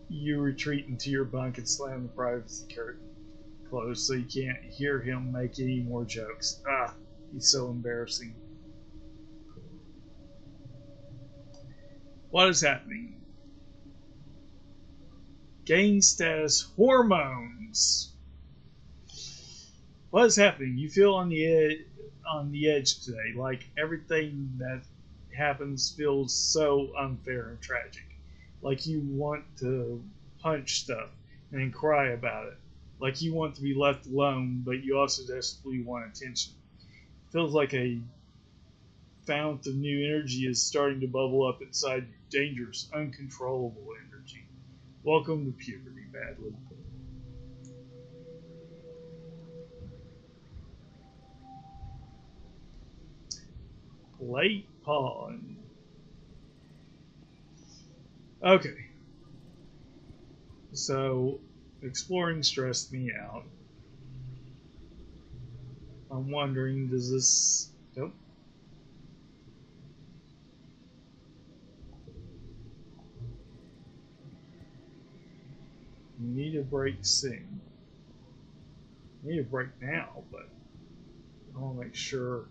S1: You retreat into your bunk and slam the privacy curtain closed so you can't hear him make any more jokes. He's so embarrassing. What is happening? Gain status hormones. What is happening? You feel on the edge today, like everything that happens feels so unfair and tragic. Like you want to punch stuff and then cry about it. Like you want to be left alone, but you also desperately want attention. It feels like a fount of new energy is starting to bubble up inside you. Dangerous, uncontrollable energy. Welcome to puberty, Badly. Late pawn. Okay, so exploring stressed me out. I'm wondering, does this... Nope. Need a break soon. Need a break now, but I want to make sure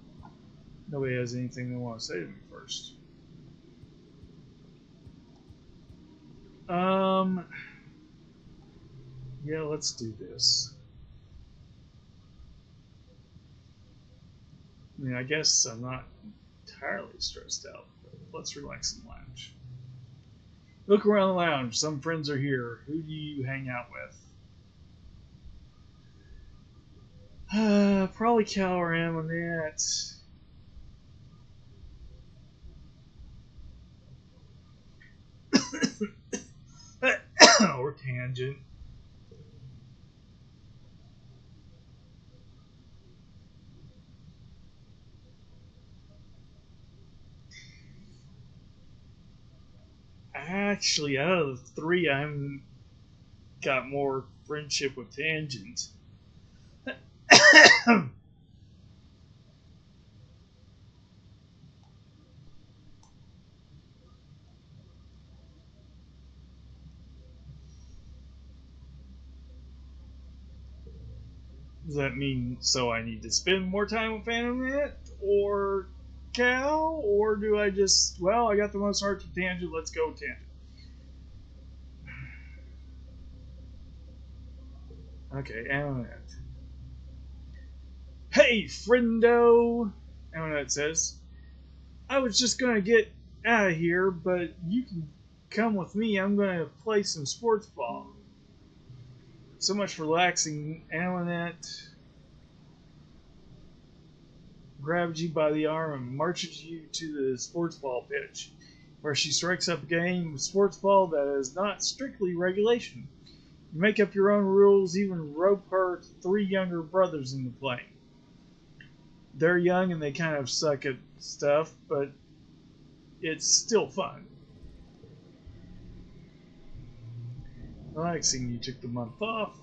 S1: nobody has anything they want to say to me first. Yeah, let's do this. I mean, I guess I'm not entirely stressed out, but let's relax in the lounge. Look around the lounge. Some friends are here. Who do you hang out with? Probably Cal or Amonette. Or Tangent. Actually, out of the three, I'm got more friendship with Tangent. Does that mean so I need to spend more time with Phantom Net or Cal, or do I just, well, I got the most heart to Tangent, let's go Tangent. Okay, Amunet. Hey, friendo! Amunet says, I was just gonna get out of here, but you can come with me. I'm gonna play some sports ball. So much for relaxing. Amunet grabs you by the arm and marches you to the sports ball pitch, where she strikes up a game of sports ball that is not strictly regulation. You make up your own rules, even rope her 3 younger brothers into playing. They're young and they kind of suck at stuff, but it's still fun. Relaxing, you took the month off.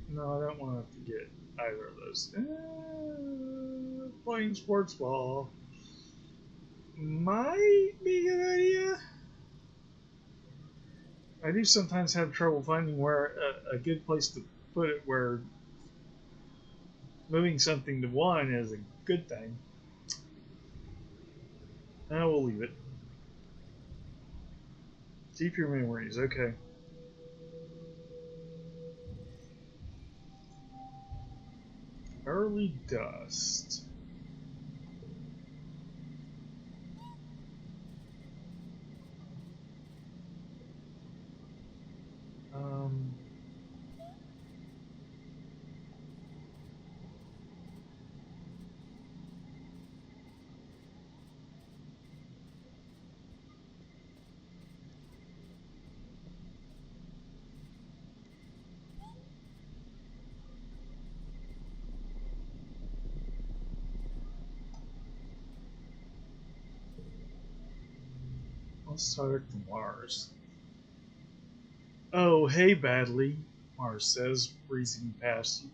S1: No, I don't want to forget either of those. Playing sports ball might be a good idea. I do sometimes have trouble finding where a good place to put it where moving something to 1 is a good thing. Now we'll leave it. Keep your memories, okay. Early dust. Let's talk to Mars. Oh, hey, Badly, Mars says, breezing past you.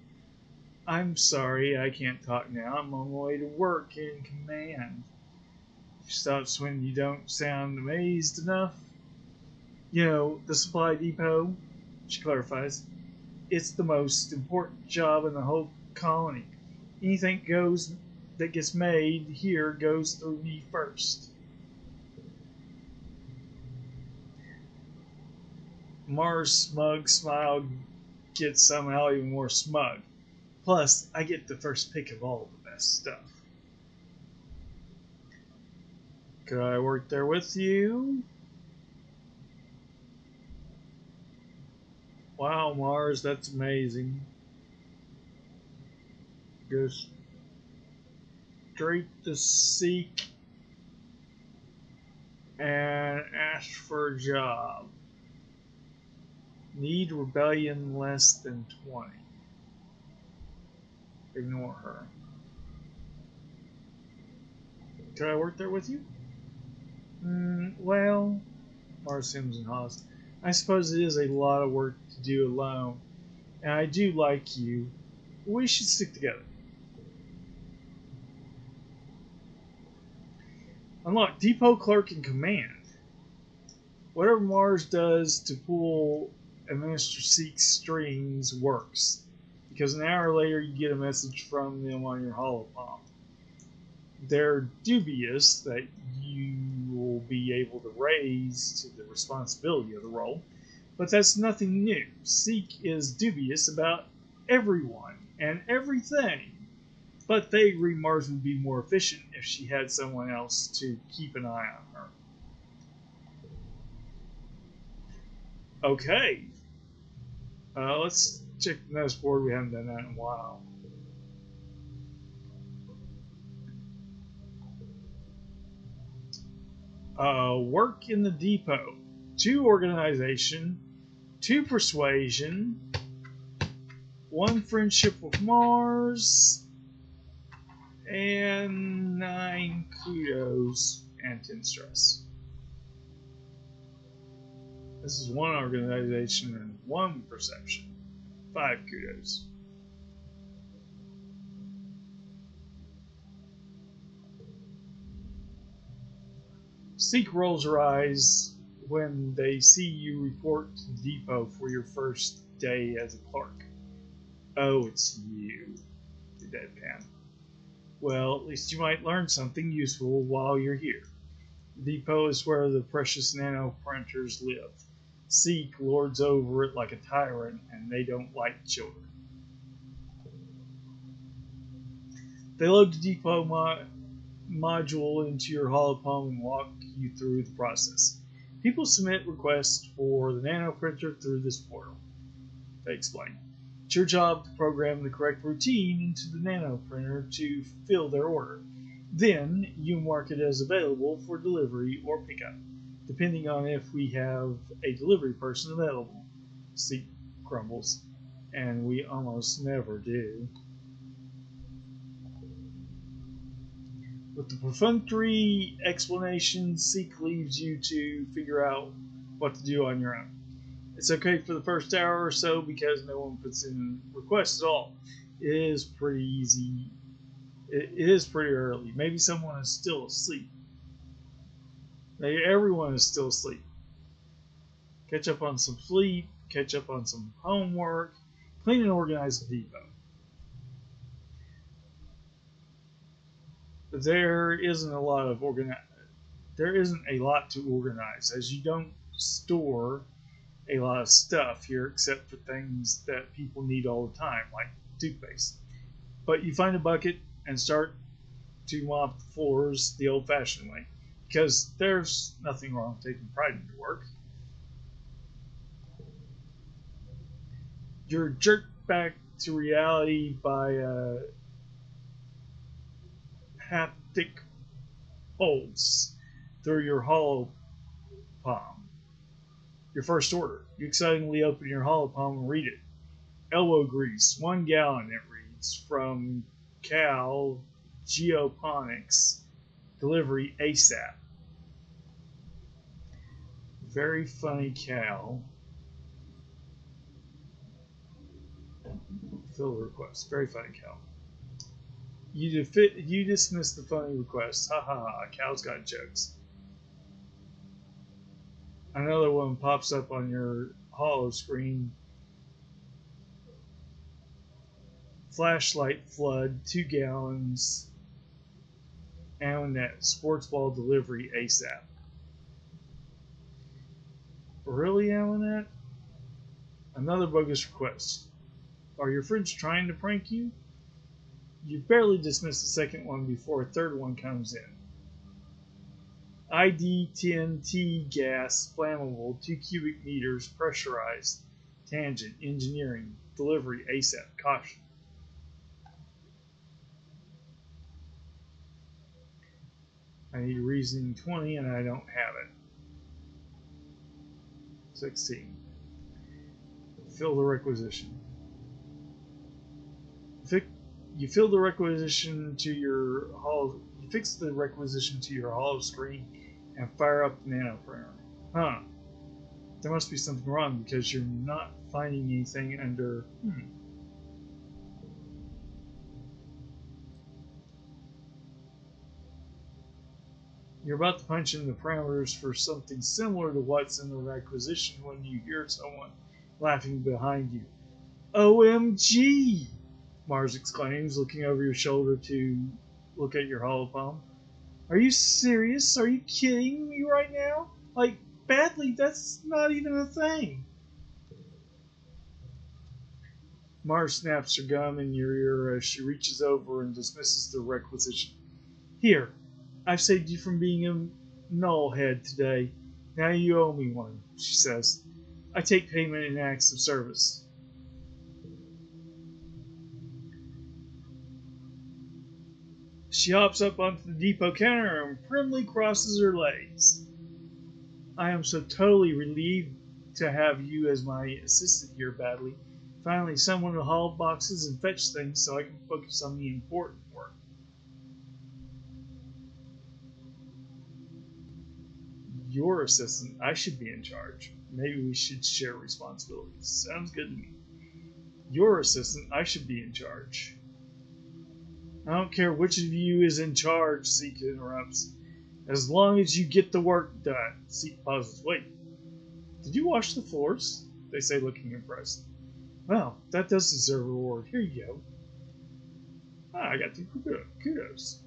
S1: I'm sorry, I can't talk now. I'm on my way to work in command. She stops when you don't sound amazed enough. You know, the supply depot, she clarifies. It's the most important job in the whole colony. Anything goes that gets made here goes through me first. Mars' smug smile gets somehow even more smug. Plus, I get the first pick of all the best stuff. Could I work there with you? Wow, Mars, that's amazing. Go straight to seek and ask for a job. Need rebellion less than 20. Ignore her. Could I work there with you? Well, Mars Sims and Haas. I suppose it is a lot of work to do alone. And I do like you. We should stick together. Unlock Depot Clerk in Command. Whatever Mars does to pull Administer Seek's strings works, because an hour later you get a message from them on your holopomp. They're dubious that you will be able to raise to the responsibility of the role, but that's nothing new. Seek is dubious about everyone and everything, but they agree Mars would be more efficient if she had someone else to keep an eye on her. Okay. Let's check the notice board. We haven't done that in a while. Work in the depot. 2 organization. 2 persuasion. 1 friendship with Mars. And 9 kudos and 10 stress. This is one organization and one perception. 5 kudos. Seek rolls her eyes when they see you report to the depot for your first day as a clerk. Oh, it's you, the deadpan. Well, at least you might learn something useful while you're here. The depot is where the precious nano printers live. Seek lords over it like a tyrant, and they don't like children. They load the depot module into your holopalm and walk you through the process. People submit requests for the nano printer through this portal. They explain. It's your job to program the correct routine into the nano printer to fill their order. Then you mark it as available for delivery or pickup, depending on if we have a delivery person available. Seek grumbles, and we almost never do. With the perfunctory explanation, Seek leaves you to figure out what to do on your own. It's okay for the first hour or so because no one puts in requests at all. It is pretty easy. It is pretty early. Maybe someone is still asleep. Maybe everyone is still asleep. Catch up on some sleep, catch up on some homework, clean and organize the depot. But there isn't a lot to organize, as you don't store a lot of stuff here except for things that people need all the time, like toothpaste. But you find a bucket and start to mop the floors the old-fashioned way, because there's nothing wrong with taking pride in your work. You're jerked back to reality by a haptic pulse through your hollow palm. Your first order. You excitedly open your hollow palm and read it. Elbow grease, 1 gallon, it reads, from Cal Geoponics. Delivery ASAP. Very funny Cal. Fill the request. Very funny Cal. You dismiss the funny request. Ha ha ha. Cal's got jokes. Another one pops up on your hollow screen. Flashlight flood, 2 gallons. Ammonet, sports ball delivery ASAP. Really, Ammonet? Another bogus request. Are your friends trying to prank you? You barely dismiss the second one before a third one comes in. ID-10T gas, flammable, 2 cubic meters, pressurized, tangent, engineering, delivery ASAP, caution. I need reasoning 20 and I don't have it. 16. Fill the requisition. You fill the requisition to your hollow. You fix the requisition to your hollow screen and fire up the nano printer. Huh. There must be something wrong because you're not finding anything under. You're about to punch in the parameters for something similar to what's in the requisition when you hear someone laughing behind you. OMG! Mars exclaims, looking over your shoulder to look at your holopalm. Are you serious? Are you kidding me right now? Like, badly, that's not even a thing. Mars snaps her gum in your ear as she reaches over and dismisses the requisition. Here, I've saved you from being a nullhead today. Now you owe me one, she says. I take payment in acts of service. She hops up onto the depot counter and primly crosses her legs. I am so totally relieved to have you as my assistant here, Badly. Finally, someone to haul boxes and fetch things so I can focus on the important work. Your assistant. I should be in charge. Maybe we should share responsibilities. Sounds good to me. You're assistant. I should be in charge. I don't care which of you is in charge, Seek interrupts. As long as you get the work done. Seek pauses. Wait, did you wash the floors? They say, looking impressed. Well, that does deserve a reward. Here you go. I got 2 kudos.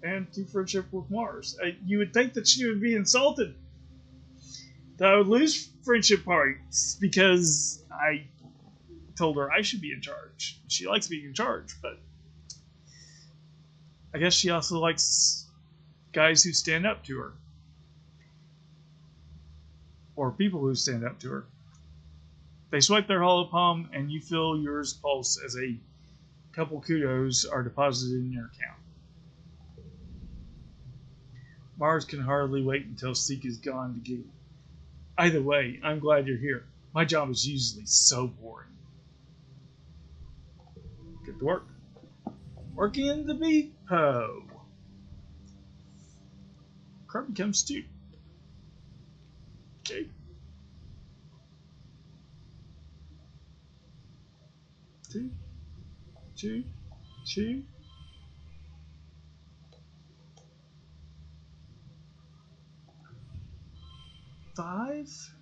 S1: And 2 friendship with Mars. You would think that she would be insulted. That I would lose friendship points because I told her I should be in charge. She likes being in charge, but I guess she also likes guys who stand up to her. Or people who stand up to her. They swipe their hollow palm, and you feel yours pulse as a couple kudos are deposited in your account. Mars can hardly wait until Seek is gone to giggle. Either way, I'm glad you're here. My job is usually so boring. Get to work. Working in the depot. Crab becomes stew. Okay. 2, 2, 2. 5.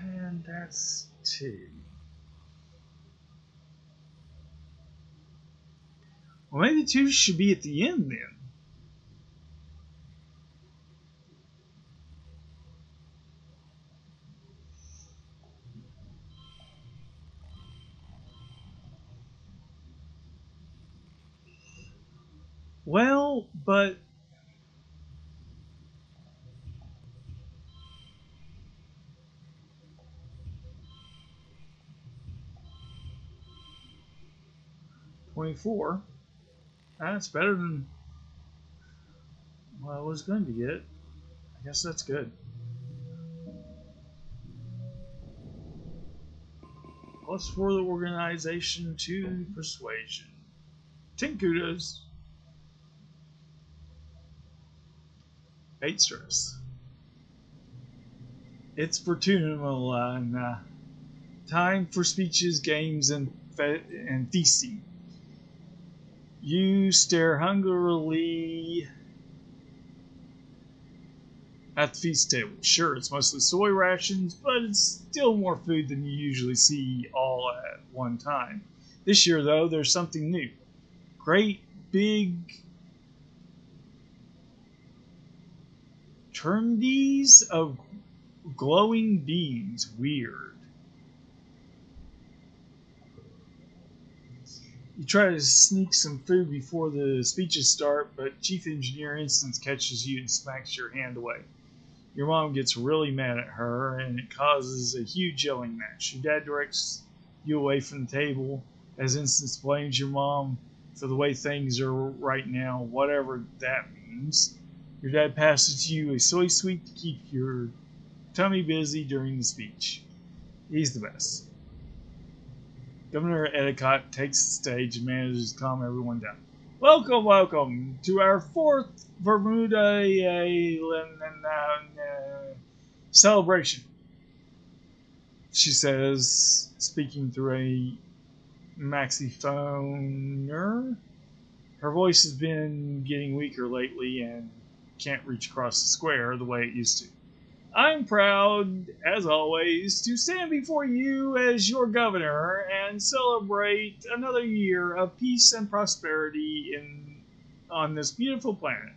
S1: And that's 2. Well, maybe 2 should be at the end then. Well, but 24. That's better than what I was going to get. I guess that's good. Plus 4 the organization, 2 persuasion. 10 kudos. 8 stress. It's fortunal and time for speeches, games, and feasting. You stare hungrily at the feast table. Sure, it's mostly soy rations, but it's still more food than you usually see all at one time. This year, though, there's something new. Great big turnies of glowing beans. Weird. You try to sneak some food before the speeches start, but Chief Engineer Instance catches you and smacks your hand away. Your mom gets really mad at her, and it causes a huge yelling match. Your dad directs you away from the table as Instance blames your mom for the way things are right now, whatever that means. Your dad passes you a soy sweet to keep your tummy busy during the speech. He's the best. Governor Endicott takes the stage and manages to calm everyone down. Welcome, welcome to our 4th Bermuda celebration, she says, speaking through a maxiphoner. Her voice has been getting weaker lately and can't reach across the square the way it used to. I'm proud, as always, to stand before you as your governor and celebrate another year of peace and prosperity on this beautiful planet.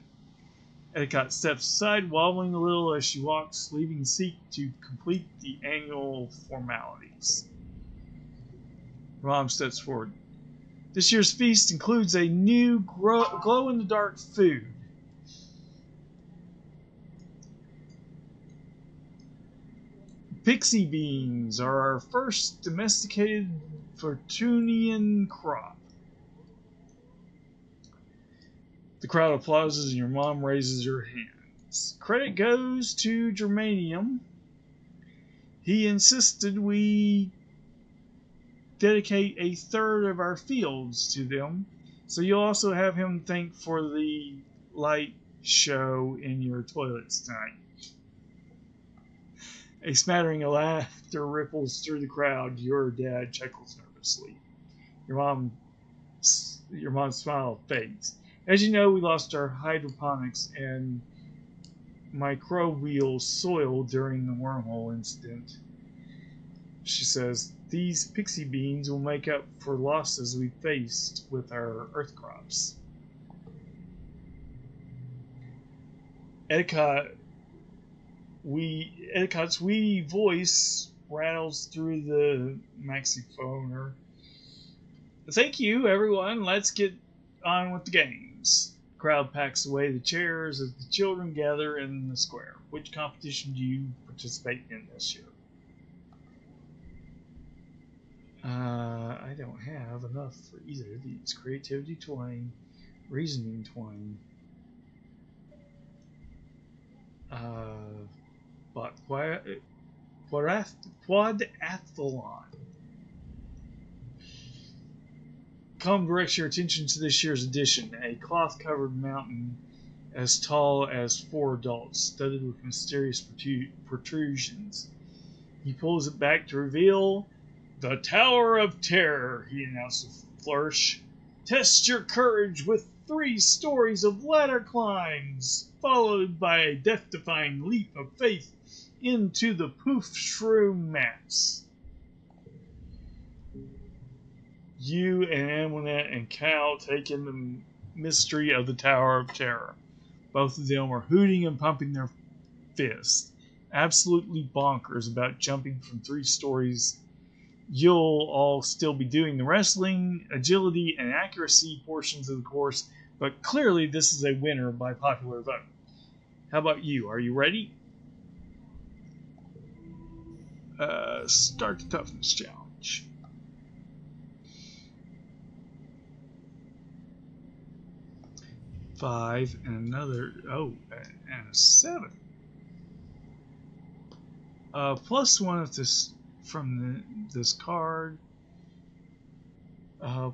S1: Endicott steps aside, wobbling a little as she walks, leaving Seek to complete the annual formalities. Her mom steps forward. This year's feast includes a new glow-in-the-dark food. Pixie beans are our first domesticated Fortunian crop. The crowd applauds and your mom raises her hands. Credit goes to Germanium. He insisted we dedicate a third of our fields to them, so you'll also have him thank for the light show in your toilets tonight. A smattering of laughter ripples through the crowd. Your dad chuckles nervously. Your mom's smile fades. As you know, we lost our hydroponics and microbial soil during the wormhole incident. She says, these pixie beans will make up for losses we faced with our earth crops. Edicott's wee voice rattles through the maxiphoner. Thank you, everyone. Let's get on with the games. The crowd packs away the chairs as the children gather in the square. Which competition do you participate in this year? I don't have enough for either of these. Creativity 20, reasoning 20. But quadathlon. Come directs your attention to this year's edition. A cloth-covered mountain as tall as 4 adults, studded with mysterious protrusions. He pulls it back to reveal the Tower of Terror, he announced with a flourish. Test your courage with 3 stories of ladder climbs, followed by a death-defying leap of faith into the poof shroom mats. You and Antoinette and Cal take in the mystery of the Tower of Terror. Both of them are hooting and pumping their fists, absolutely bonkers about jumping from 3 stories. You'll all still be doing the wrestling, agility, and accuracy portions of the course, but clearly this is a winner by popular vote. How about you? Are you ready? Start the toughness challenge. Five and another, and a 7. Plus 1 of this from this card.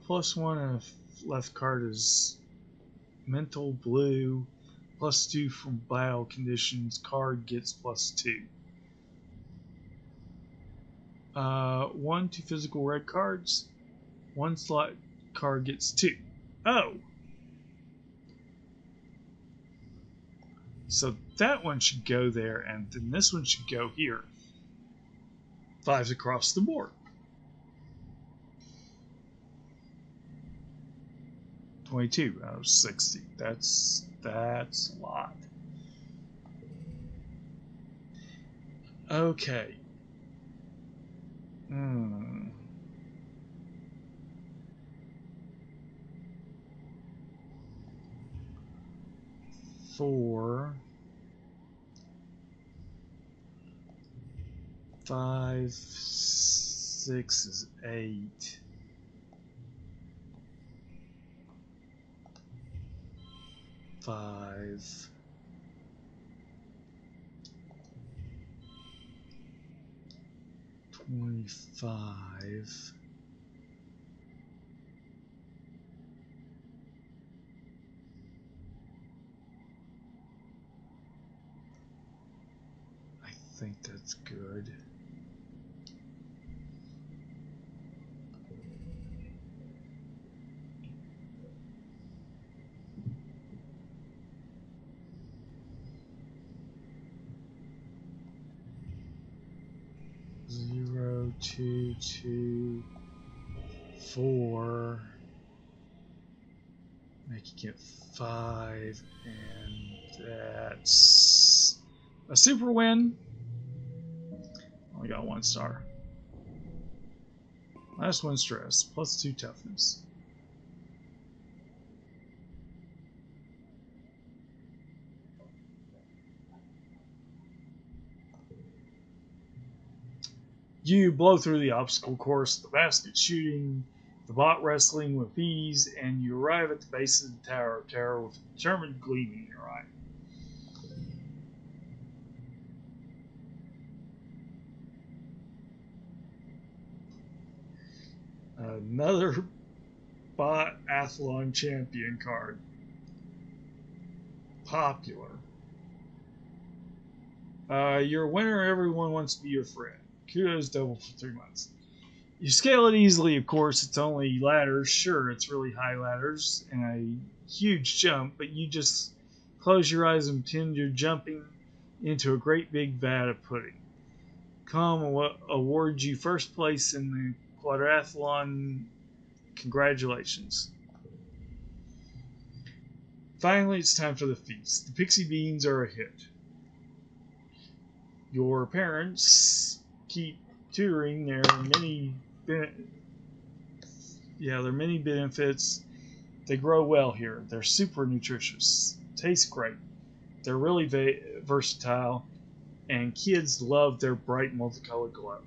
S1: Plus 1 of left card is mental blue. Plus 2 from battle conditions. Card gets plus 2. 1 to physical red cards. 1 slot card gets 2. Oh! So that one should go there, and then this one should go here. 5s across the board. 22 out of 60. That's a lot. Okay. 4, 5, 6 is 8. 5. 25. I think that's good. Zero, 2, 2, 4. Make you get 5, and that's a super win. Only got 1 star. Last 1 stress, plus 2 toughness. You blow through the obstacle course, the basket shooting, the bot wrestling with ease, and you arrive at the base of the Tower of Terror with a determined gleam in your eye. Another bot athlon champion card. popular. You're a winner. Everyone wants to be your friend. Kudos double for 3 months. You scale it easily, of course. It's only ladders. Sure, it's really high ladders and a huge jump, but you just close your eyes and pretend you're jumping into a great big vat of pudding. Come award you first place in the quadrathlon. Congratulations. Finally, it's time for the feast. The pixie beans are a hit. Your parents keep tutoring. There are many benefits. They grow well here. They're super nutritious. Taste great. They're really versatile, and kids love their bright multicolored glow.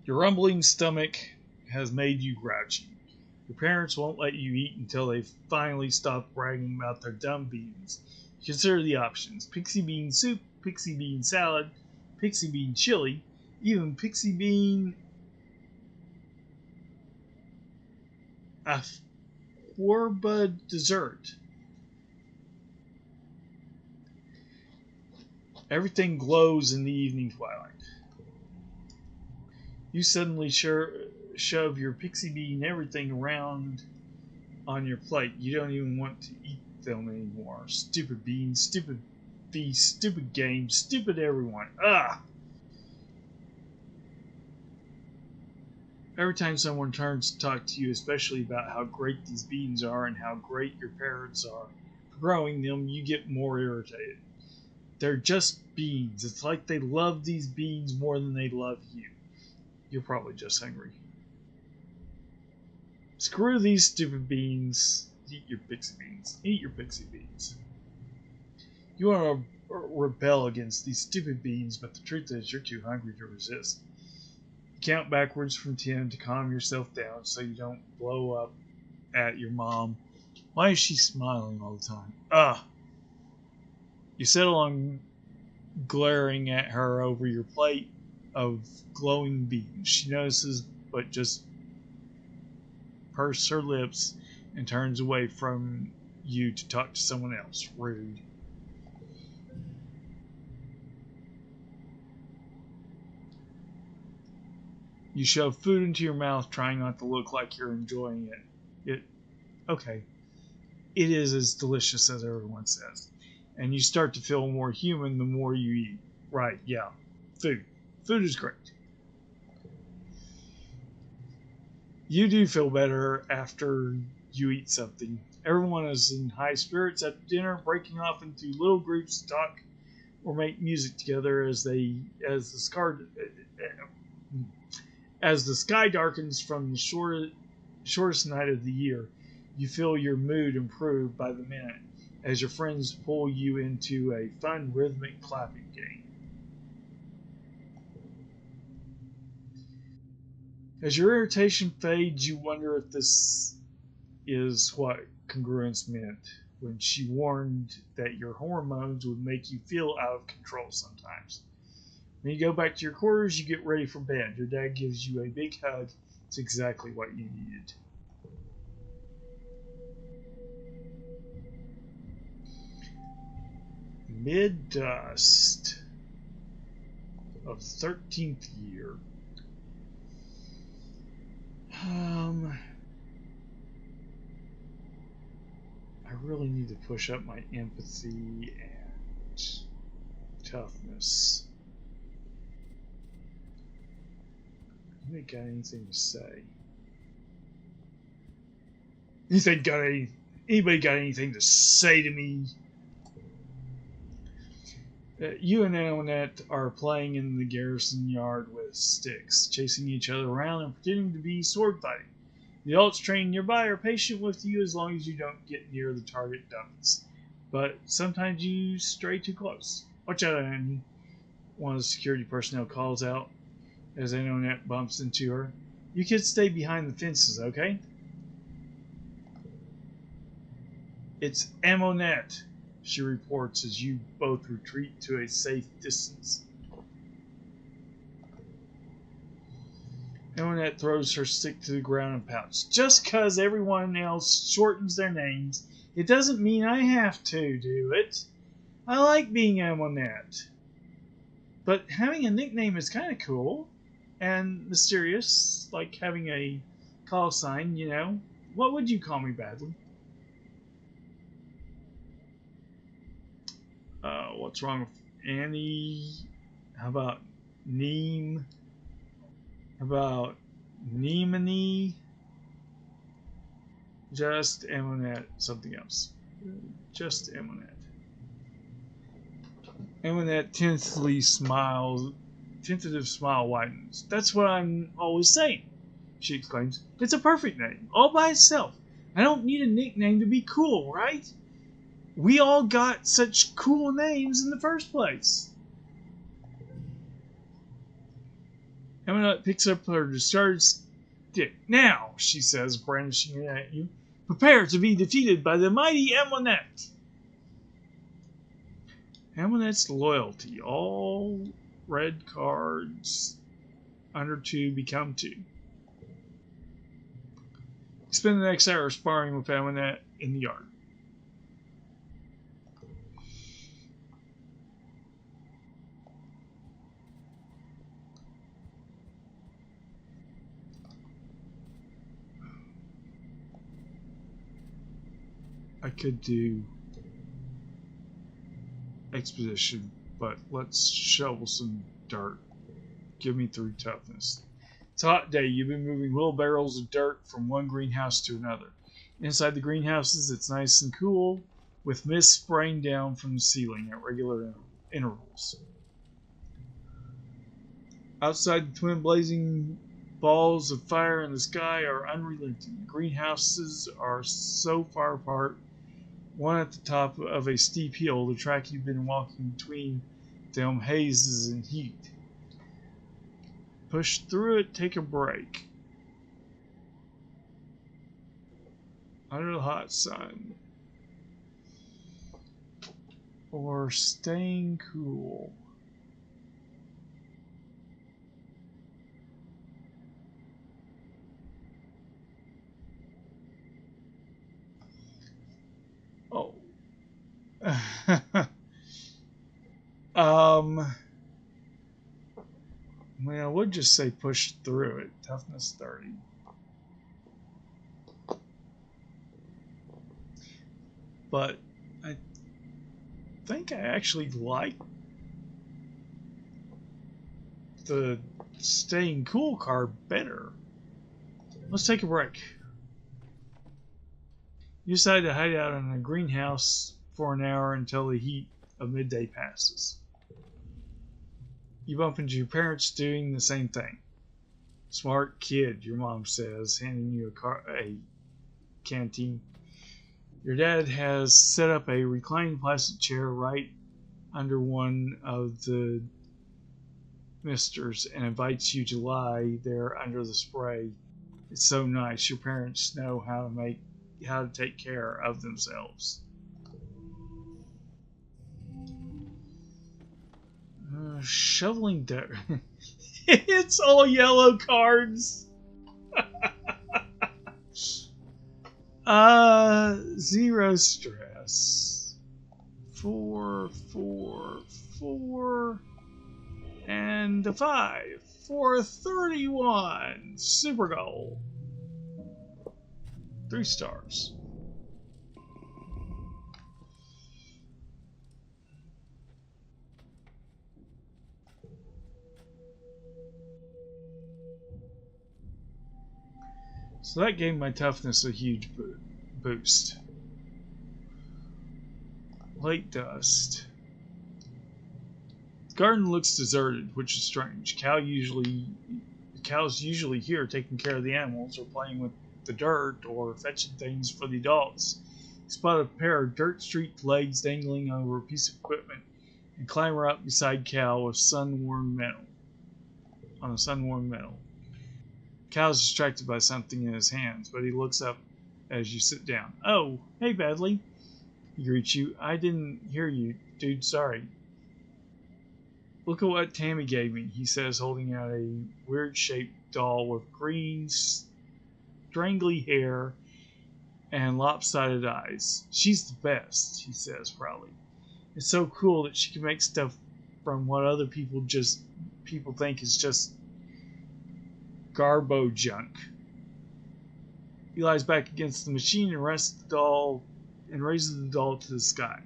S1: Your rumbling stomach has made you grouchy. Your parents won't let you eat until they finally stop bragging about their dumb beans. Consider the options: pixie bean soup, pixie bean salad, pixie bean chili, even pixie bean aforba dessert. Everything glows in the evening twilight. You suddenly shove your pixie bean everything around on your plate. You don't even want to eat them anymore. Stupid beans, stupid feast, stupid games, stupid everyone. Ah! Every time someone turns to talk to you, especially about how great these beans are and how great your parents are for growing them, you get more irritated. They're just beans. It's like they love these beans more than they love you. You're probably just hungry. Screw these stupid beans. Eat your pixie beans. Eat your pixie beans. You want to rebel against these stupid beans, but the truth is you're too hungry to resist. You count backwards from 10 to calm yourself down so you don't blow up at your mom. Why is she smiling all the time? Ugh! You settle on glaring at her over your plate of glowing beans. She notices, but just purses her lips and turns away from you to talk to someone else. Rude. You shove food into your mouth, trying not to look like you're enjoying it. Okay. It is as delicious as everyone says. And you start to feel more human the more you eat. Right, yeah. Food. Food is great. You do feel better after you eat something. Everyone is in high spirits at dinner, breaking off into little groups to talk or make music together as the sky darkens from the shortest night of the year. You feel your mood improve by the minute as your friends pull you into a fun rhythmic clapping game. As your irritation fades, you wonder if this is what congruence meant when she warned that your hormones would make you feel out of control sometimes. When you go back to your quarters, you get ready for bed. Your dad gives you a big hug. It's exactly what you needed. Mid-dust of the 13th year. I really need to push up my empathy and toughness. Anybody got anything to say? Anybody got anything to say to me? You and Annette are playing in the garrison yard with sticks, chasing each other around and pretending to be sword fighting. The adults trained nearby are patient with you as long as you don't get near the target dummies. But sometimes you stray too close. Watch out, Annie. One of the security personnel calls out as Annette bumps into her. You kids stay behind the fences, okay? It's Ammonette, she reports as you both retreat to a safe distance. Eminette throws her stick to the ground and pouts. Just 'cause everyone else shortens their names, it doesn't mean I have to do it. I like being Eminette. But having a nickname is kind of cool and mysterious, like having a call sign, you know. What would you call me, Badly? What's wrong with Annie? How about Neem? How about Neemony? Just Eminette, something else. Just Eminette. Eminette tentative smile widens. That's what I'm always saying, she exclaims. It's a perfect name, all by itself. I don't need a nickname to be cool, right? We all got such cool names in the first place. Eminette picks up her discarded stick. Now, she says, brandishing it at you, prepare to be defeated by the mighty Eminette. Eminette's loyalty. All red cards under 2 become 2. Spend the next hour sparring with Eminette in the yard. I could do exposition, but let's shovel some dirt. Give me 3 toughness. It's a hot day. You've been moving wheelbarrows of dirt from one greenhouse to another. Inside the greenhouses, it's nice and cool, with mist spraying down from the ceiling at regular intervals. Outside, the twin blazing balls of fire in the sky are unrelenting. The greenhouses are so far apart, one at the top of a steep hill. The track you've been walking between them hazes in heat. Push through it, take a break. Under the hot sun. Or staying cool. Oh. Well, I would just say push through it. Toughness 30. But I think I actually like the staying cool card better. Let's take a break. You decide to hide out in a greenhouse for an hour until the heat of midday passes. You bump into your parents doing the same thing. Smart kid, your mom says, handing you a canteen. Your dad has set up a reclining plastic chair right under one of the misters and invites you to lie there under the spray. It's so nice. Your parents know how to take care of themselves. Shoveling dirt. It's all yellow cards. Zero stress. 4, 4, 4, and a 5 for 31. Super goal. 3 stars. So that gave my toughness a huge boost. Lake dust. The garden looks deserted, which is strange. Cows usually here taking care of the animals or playing with the dirt or fetching things for the adults. You spot a pair of dirt-streaked legs dangling over a piece of equipment and clamber up beside Cal with sun-warmed metal. On a sun-warmed metal. Cal's distracted by something in his hands, but he looks up as you sit down. Oh, hey, Badly. He greets you. I didn't hear you, dude. Sorry. Look at what Tammy gave me, he says, holding out a weird-shaped doll with green, strangly hair and lopsided eyes. She's the best, he says proudly. It's so cool that she can make stuff from what other people think is just garbo junk. He lies back against the machine and raises the doll to the sky,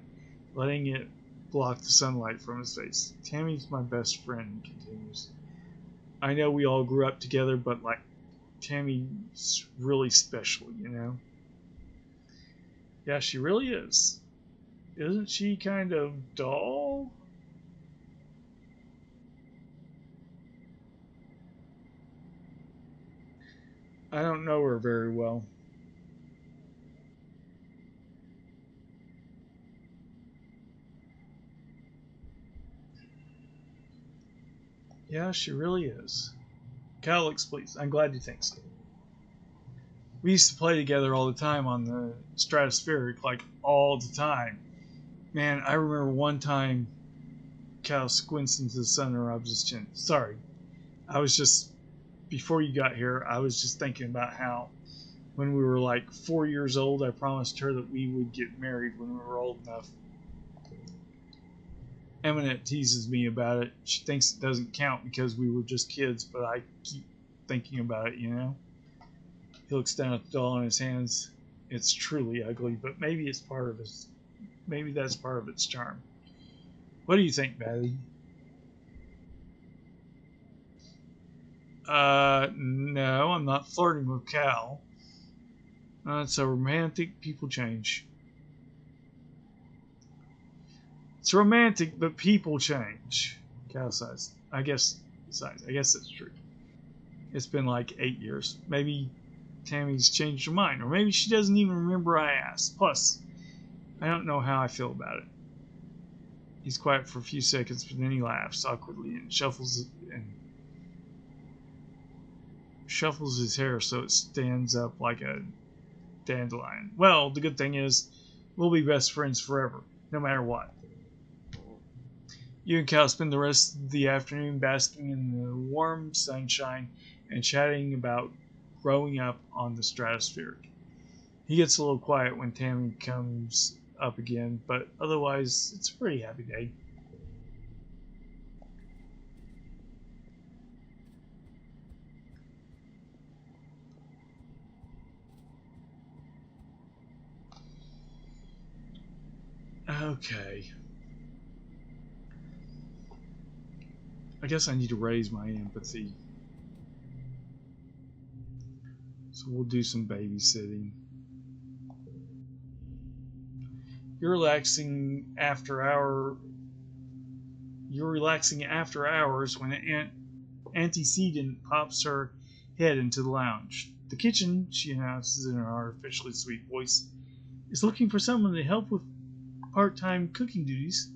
S1: letting it block the sunlight from his face. Tammy's my best friend, he continues. I know we all grew up together, but like Tammy's really special, you know? Yeah, she really is. Isn't she kind of dull? I don't know her very well. Yeah, she really is. Cal looks pleased. I'm glad you think so. We used to play together all the time on the stratospheric, like all the time. Man, I remember one time Cal squints into the sun and rubs his chin. Sorry, I was just, before you got here, I was just thinking about how when we were like 4 years old, I promised her that we would get married when we were old enough. Eminette teases me about it. She thinks it doesn't count because we were just kids, but I keep thinking about it, you know? He looks down at the doll in his hands. It's truly ugly, but maybe that's part of its charm. What do you think, Badly? No, I'm not flirting with Cal. It's a romantic. People change. It's romantic, but people change. Cal sighs. I guess that's true. It's been like 8 years. Maybe Tammy's changed her mind, or maybe she doesn't even remember I asked. Plus, I don't know how I feel about it. He's quiet for a few seconds, but then he laughs awkwardly and shuffles his hair so it stands up like a dandelion. Well, the good thing is, we'll be best friends forever, no matter what. You and Cal spend the rest of the afternoon basking in the warm sunshine and chatting about growing up on the stratospheric. He gets a little quiet when Tammy comes up again, but otherwise, it's a pretty happy day. Okay. I guess I need to raise my empathy. So we'll do some babysitting. You're relaxing after hours when Antecedent pops her head into the lounge. The kitchen, she announces in an artificially sweet voice, is looking for someone to help with part-time cooking duties.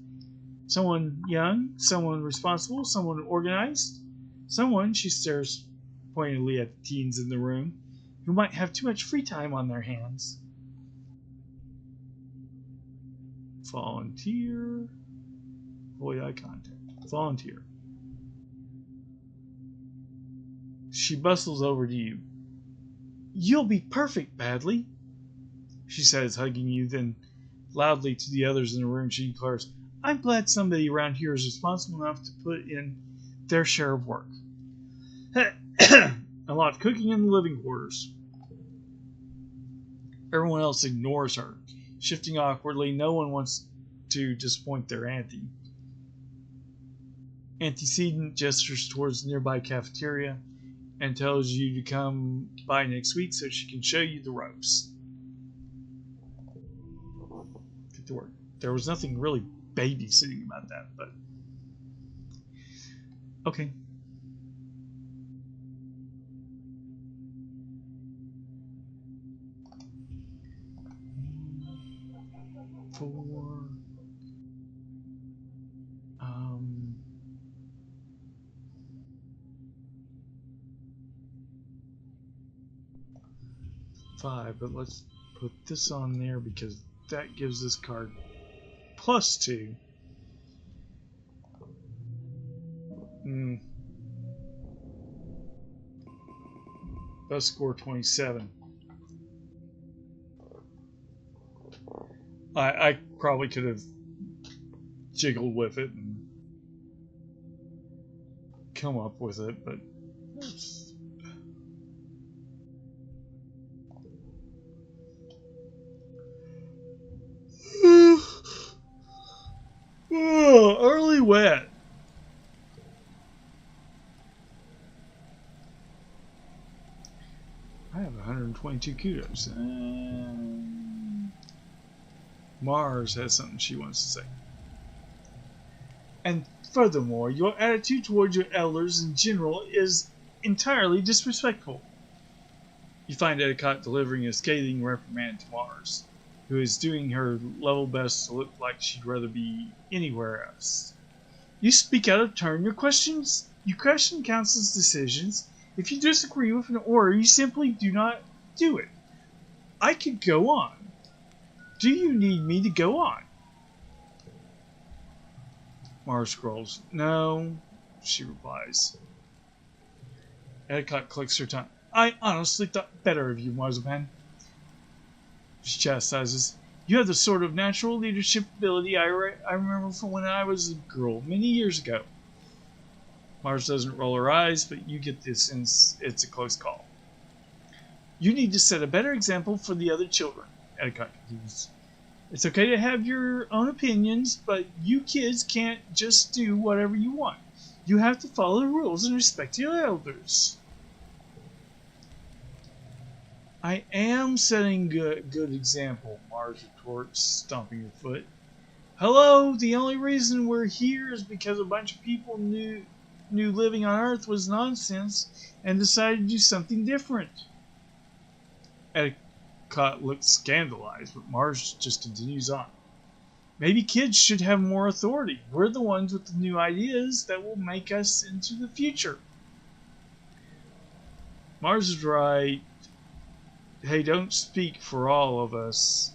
S1: Someone young, someone responsible, someone organized, someone, she stares pointedly at the teens in the room, who might have too much free time on their hands. Volunteer. Avoid eye contact. Volunteer. She bustles over to you. You'll be perfect, Badly, she says, hugging you, then loudly to the others in the room she declares, I'm glad somebody around here is responsible enough to put in their share of work. A lot of cooking in the living quarters. Everyone else ignores her. Shifting awkwardly, no one wants to disappoint their auntie. Antecedent gestures towards the nearby cafeteria and tells you to come by next week so she can show you the ropes. Get to work. There was nothing really babysitting about that, but okay. For 5, but let's put this on there because that gives this card +2. Best score 27. I probably could have jiggled with it and come up with it, but early wet. I have 122 kudos. Mars has something she wants to say. And furthermore, your attitude towards your elders in general is entirely disrespectful. You find Etiquette delivering a scathing reprimand to Mars, who is doing her level best to look like she'd rather be anywhere else. You speak out of turn. You question council's decisions. If you disagree with an order, you simply do not do it. I could go on. Do you need me to go on? Mars scrolls. No, she replies. Etiquette clicks her tongue. I honestly thought better of you, Marzipan. She chastises. You have the sort of natural leadership ability I remember from when I was a girl many years ago. Mars doesn't roll her eyes, but you get this since it's a close call. You need to set a better example for the other children, Etiquette continues. It's okay to have your own opinions, but you kids can't just do whatever you want. You have to follow the rules and respect your elders. I am setting good example, Mars retorts, stomping her foot. Hello, the only reason we're here is because a bunch of people knew living on Earth was nonsense and decided to do something different. Etiquette looks scandalized, but Mars just continues on. Maybe kids should have more authority. We're the ones with the new ideas that will make us into the future. Mars is right. Hey, don't speak for all of us.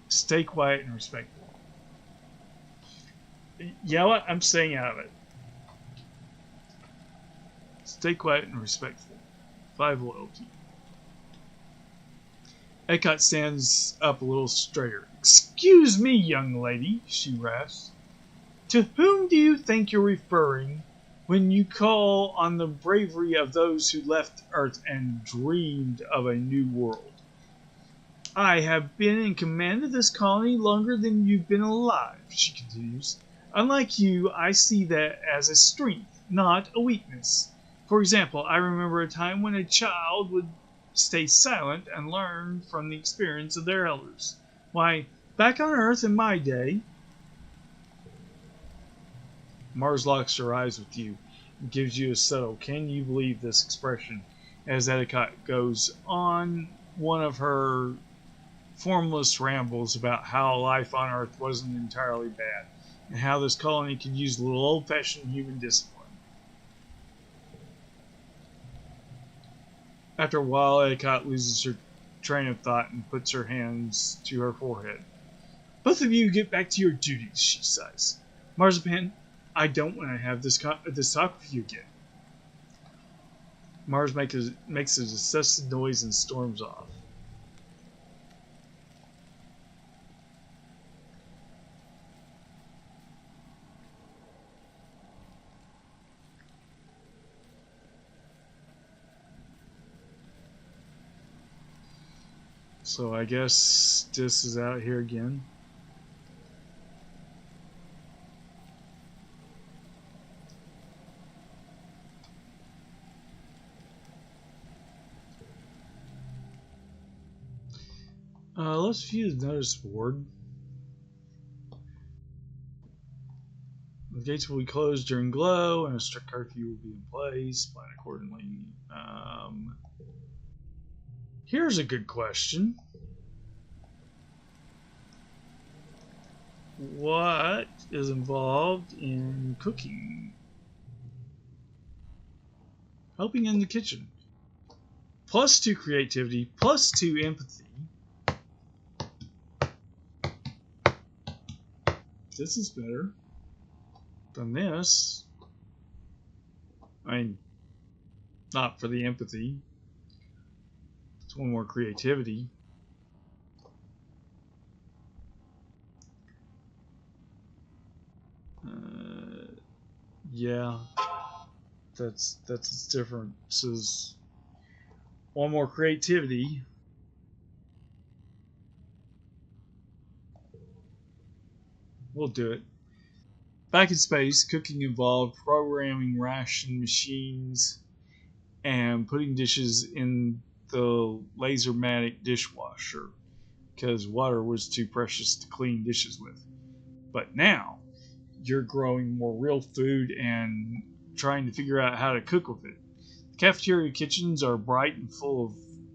S1: Stay quiet and respectful. Yeah, what? I'm staying out of it. Stay quiet and respectful. 5 loyalty. Etiquette stands up a little straighter. Excuse me, young lady, she rasps. To whom do you think you're referring when you call on the bravery of those who left Earth and dreamed of a new world? I have been in command of this colony longer than you've been alive, she continues. Unlike you, I see that as a strength, not a weakness. For example, I remember a time when a child would stay silent and learn from the experience of their elders. Why, back on Earth in my day... Mars locks her eyes with you and gives you a subtle, can you believe this expression, as Etiquette goes on one of her formless rambles about how life on Earth wasn't entirely bad, and how this colony could use a little old-fashioned human discipline. After a while, Etiquette loses her train of thought and puts her hands to her forehead. Both of you get back to your duties, she sighs. Marzipan, I don't want to have this talk with you again. Mars makes a disgusted noise and storms off. So I guess this is out here again. Let's view the notice board. The gates will be closed during glow, and a strict curfew will be in place. Plan accordingly. Here's a good question. What is involved in cooking? Helping in the kitchen. +2 creativity, +2 empathy. This is better than this. I mean, not for the empathy. It's one more creativity. Yeah, that's its differences. One more creativity. We'll do it. Back in space, cooking involved programming ration machines and putting dishes in the lasermatic dishwasher because water was too precious to clean dishes with. But now, you're growing more real food and trying to figure out how to cook with it. The cafeteria kitchens are bright and full of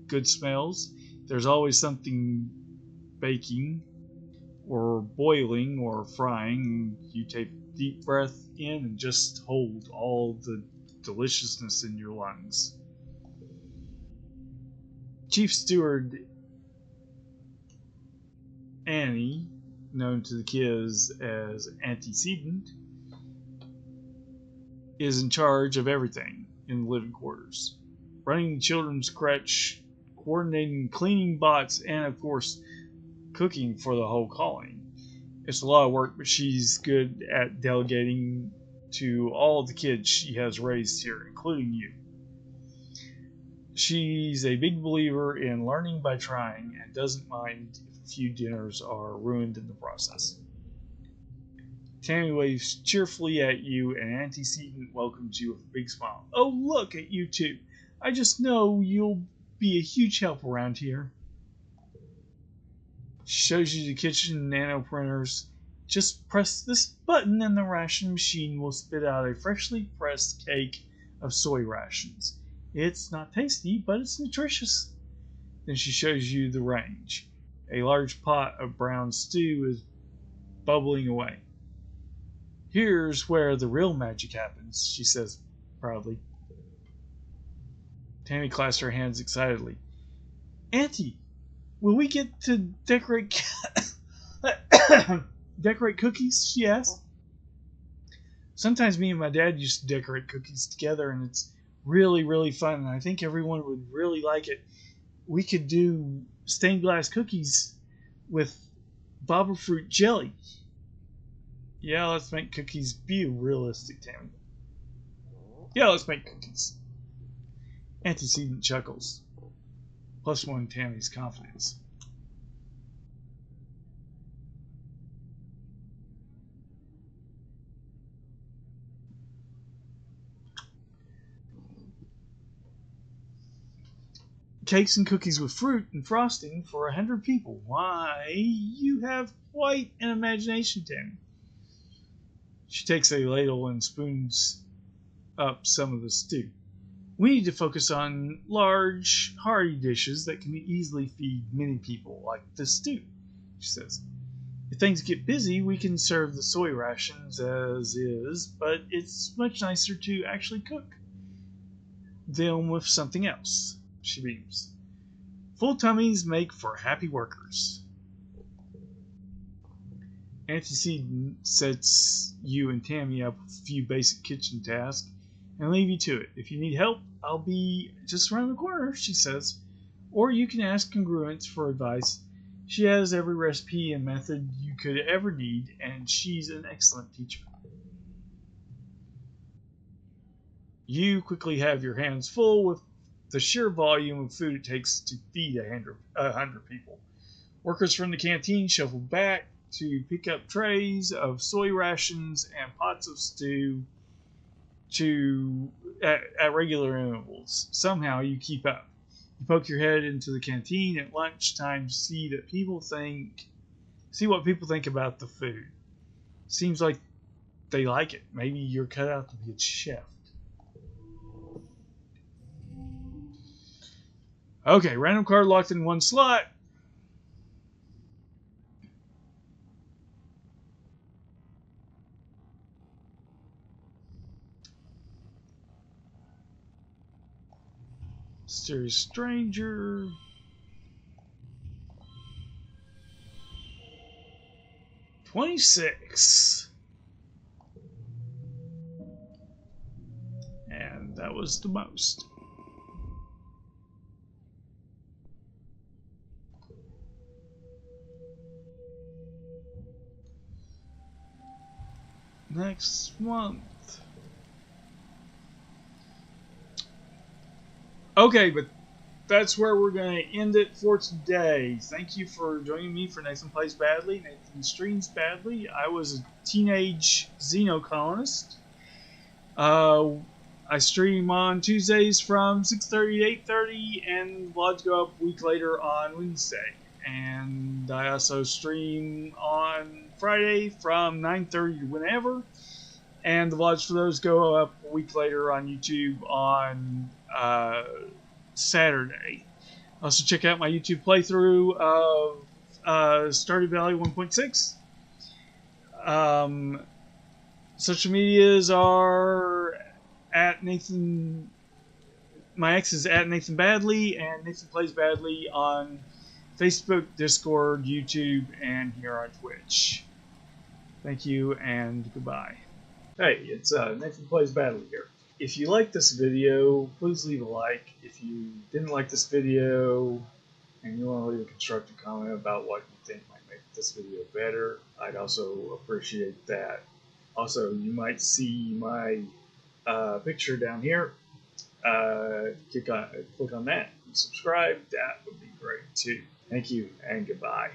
S1: good smells. There's always something baking or boiling or frying. You take a deep breath in and just hold all the deliciousness in your lungs. Chief Steward Annie, known to the kids as Antecedent, is in charge of everything in the living quarters. Running the children's crèche, coordinating cleaning bots, and of course, cooking for the whole colony. It's a lot of work, but she's good at delegating to all of the kids she has raised here, including you. She's a big believer in learning by trying and doesn't mind if a few dinners are ruined in the process. Tammy waves cheerfully at you, and Antecedent welcomes you with a big smile. Oh, look at you two. I just know you'll be a huge help around here. She shows you the kitchen nano printers. Just press this button and the ration machine will spit out a freshly pressed cake of soy rations. It's not tasty, but it's nutritious. Then she shows you the range. A large pot of brown stew is bubbling away. Here's where the real magic happens, she says proudly. Tammy clasps her hands excitedly. Auntie, will we get to decorate decorate cookies? She asked. Sometimes me and my dad used to decorate cookies together, and it's really, really fun, and I think everyone would really like it. We could do stained glass cookies with baba fruit jelly. Yeah, let's make cookies. Be realistic, Tammy. Yeah, let's make cookies. Antecedent chuckles. +1 Tammy's confidence. Cakes and cookies with fruit and frosting for 100 people. Why, you have quite an imagination, Tammy. She takes a ladle and spoons up some of the stew. We need to focus on large, hearty dishes that can easily feed many people, like the stew, she says. If things get busy, we can serve the soy rations as is, but it's much nicer to actually cook them with something else, she beams. Full tummies make for happy workers. Antecedent sets you and Tammy up with a few basic kitchen tasks and leave you to it. If you need help, I'll be just around the corner, she says. Or you can ask Congruence for advice. She has every recipe and method you could ever need, and she's an excellent teacher. You quickly have your hands full with the sheer volume of food it takes to feed 100 people. Workers from the canteen shuffle back to pick up trays of soy rations and pots of stew at regular intervals. Somehow you keep up. You poke your head into the canteen at lunchtime to see what people think about the food. Seems like they like it. Maybe you're cut out to be a chef. Okay, random card locked in one slot. Mysterious stranger. 26. And that was the most. next month. Okay, but that's where we're going to end it for today. Thank you for joining me for Nathan Plays Badly, Nathan Streams Badly. I was a teenage Xenocolonist. I stream on Tuesdays from 6:30 to 8:30, and vlogs go up a week later on Wednesday. And I also stream on Friday from 9:30 to whenever. And the vlogs for those go up a week later on YouTube on Saturday. Also, check out my YouTube playthrough of Stardew Valley 1.6. Social medias are at Nathan. My ex is at Nathan Badly, and Nathan Plays Badly on Facebook, Discord, YouTube, and here on Twitch. Thank you and goodbye. Hey, it's Nathan Plays Badly here. If you like this video, please leave a like. If you didn't like this video and you want to leave a constructive comment about what you think might make this video better, I'd also appreciate that. Also, you might see my picture down here. Click on that and subscribe. That would be great too. Thank you and goodbye.